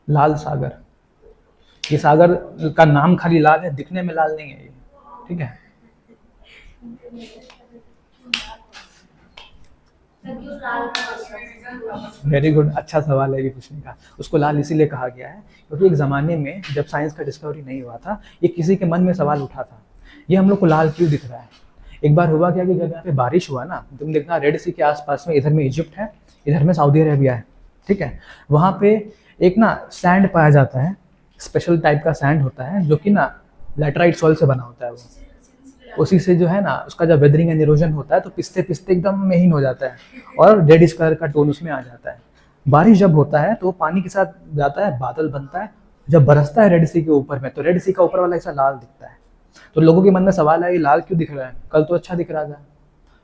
Speaker 1: लाल सागर, ये सागर का नाम खाली लाल है, दिखने में लाल नहीं है ये। ठीक है, वेरी गुड, अच्छा सवाल है ये पूछने का। उसको लाल इसीलिए कहा गया है क्योंकि एक ज़माने में जब साइंस का डिस्कवरी नहीं हुआ था, ये किसी के मन में सवाल उठा था, ये हम लोग को लाल क्यों दिख रहा है। एक बार हुआ क्या कि जब यहाँ पे बारिश हुआ ना, तुम देखना रेड सी के आसपास में, इधर में इजिप्ट है, इधर में सऊदी अरेबिया है। ठीक है, वहाँ पे एक ना सैंड पाया जाता है, स्पेशल टाइप का सैंड होता है जो कि ना लैटराइट सॉइल से बना होता है, वो उसी से जो है ना उसका जब वेदरिंग एंड इरोजन होता है तो पिसते पिसते एकदम महीन हो जाता है और रेडिश कलर का टोन उसमें आ जाता है। बारिश जब होता है तो वो पानी के साथ जाता है, बादल बनता है, जब बरसता है रेड सी के ऊपर में तो रेड सी का ऊपर वाला हिस्सा लाल दिखता है। तो लोगों के मन में सवाल है ये लाल क्यों दिख रहा है, कल तो अच्छा दिख रहा था।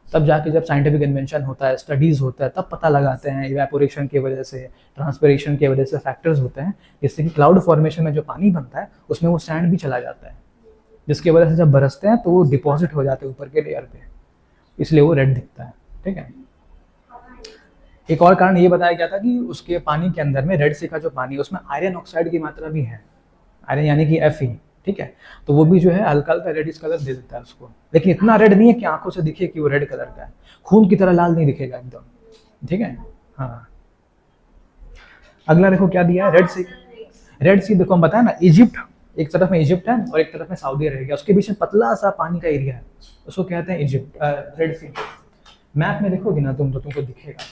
Speaker 1: तब जाके जब साइंटिफिक इन्वेंशन होता है, स्टडीज़ होता है, तब पता लगाते हैं इवेपोरेशन की वजह से, ट्रांसपिरेशन की वजह से फैक्टर्स होते हैं, जिससे कि क्लाउड फॉर्मेशन में जो पानी बनता है उसमें वो सैंड भी चला जाता है, जिसकी वजह से जब बरसते हैं तो वो डिपॉजिट हो जाते हैं ऊपर के लेयर पे, इसलिए वो रेड दिखता है। ठीक है, एक और कारण ये बताया गया था कि उसके पानी के अंदर में रेड सी का जो पानी है उसमें आयरन ऑक्साइड की मात्रा भी है, आयरन यानी कि Fe। ठीक है, तो वो भी जो है हल्का हल्का रेडिश कलर दे देता है उसको, लेकिन इतना रेड नहीं है कि आंखों से दिखे कि वो रेड कलर का है, खून की तरह लाल नहीं दिखेगा एकदम। ठीक है, हाँ। अगला देखो क्या दिया है, रेड सी। रेड सी देखो हम बताया ना, इजिप्ट, एक तरफ में इजिप्ट है और एक तरफ में सऊदी अरेबिया, उसके बीच में पतला सा पानी का एरिया है, उसको कहते हैं इजिप्ट, रेड सी। मैप में देखोगे ना तुम तो तुमको दिखेगा।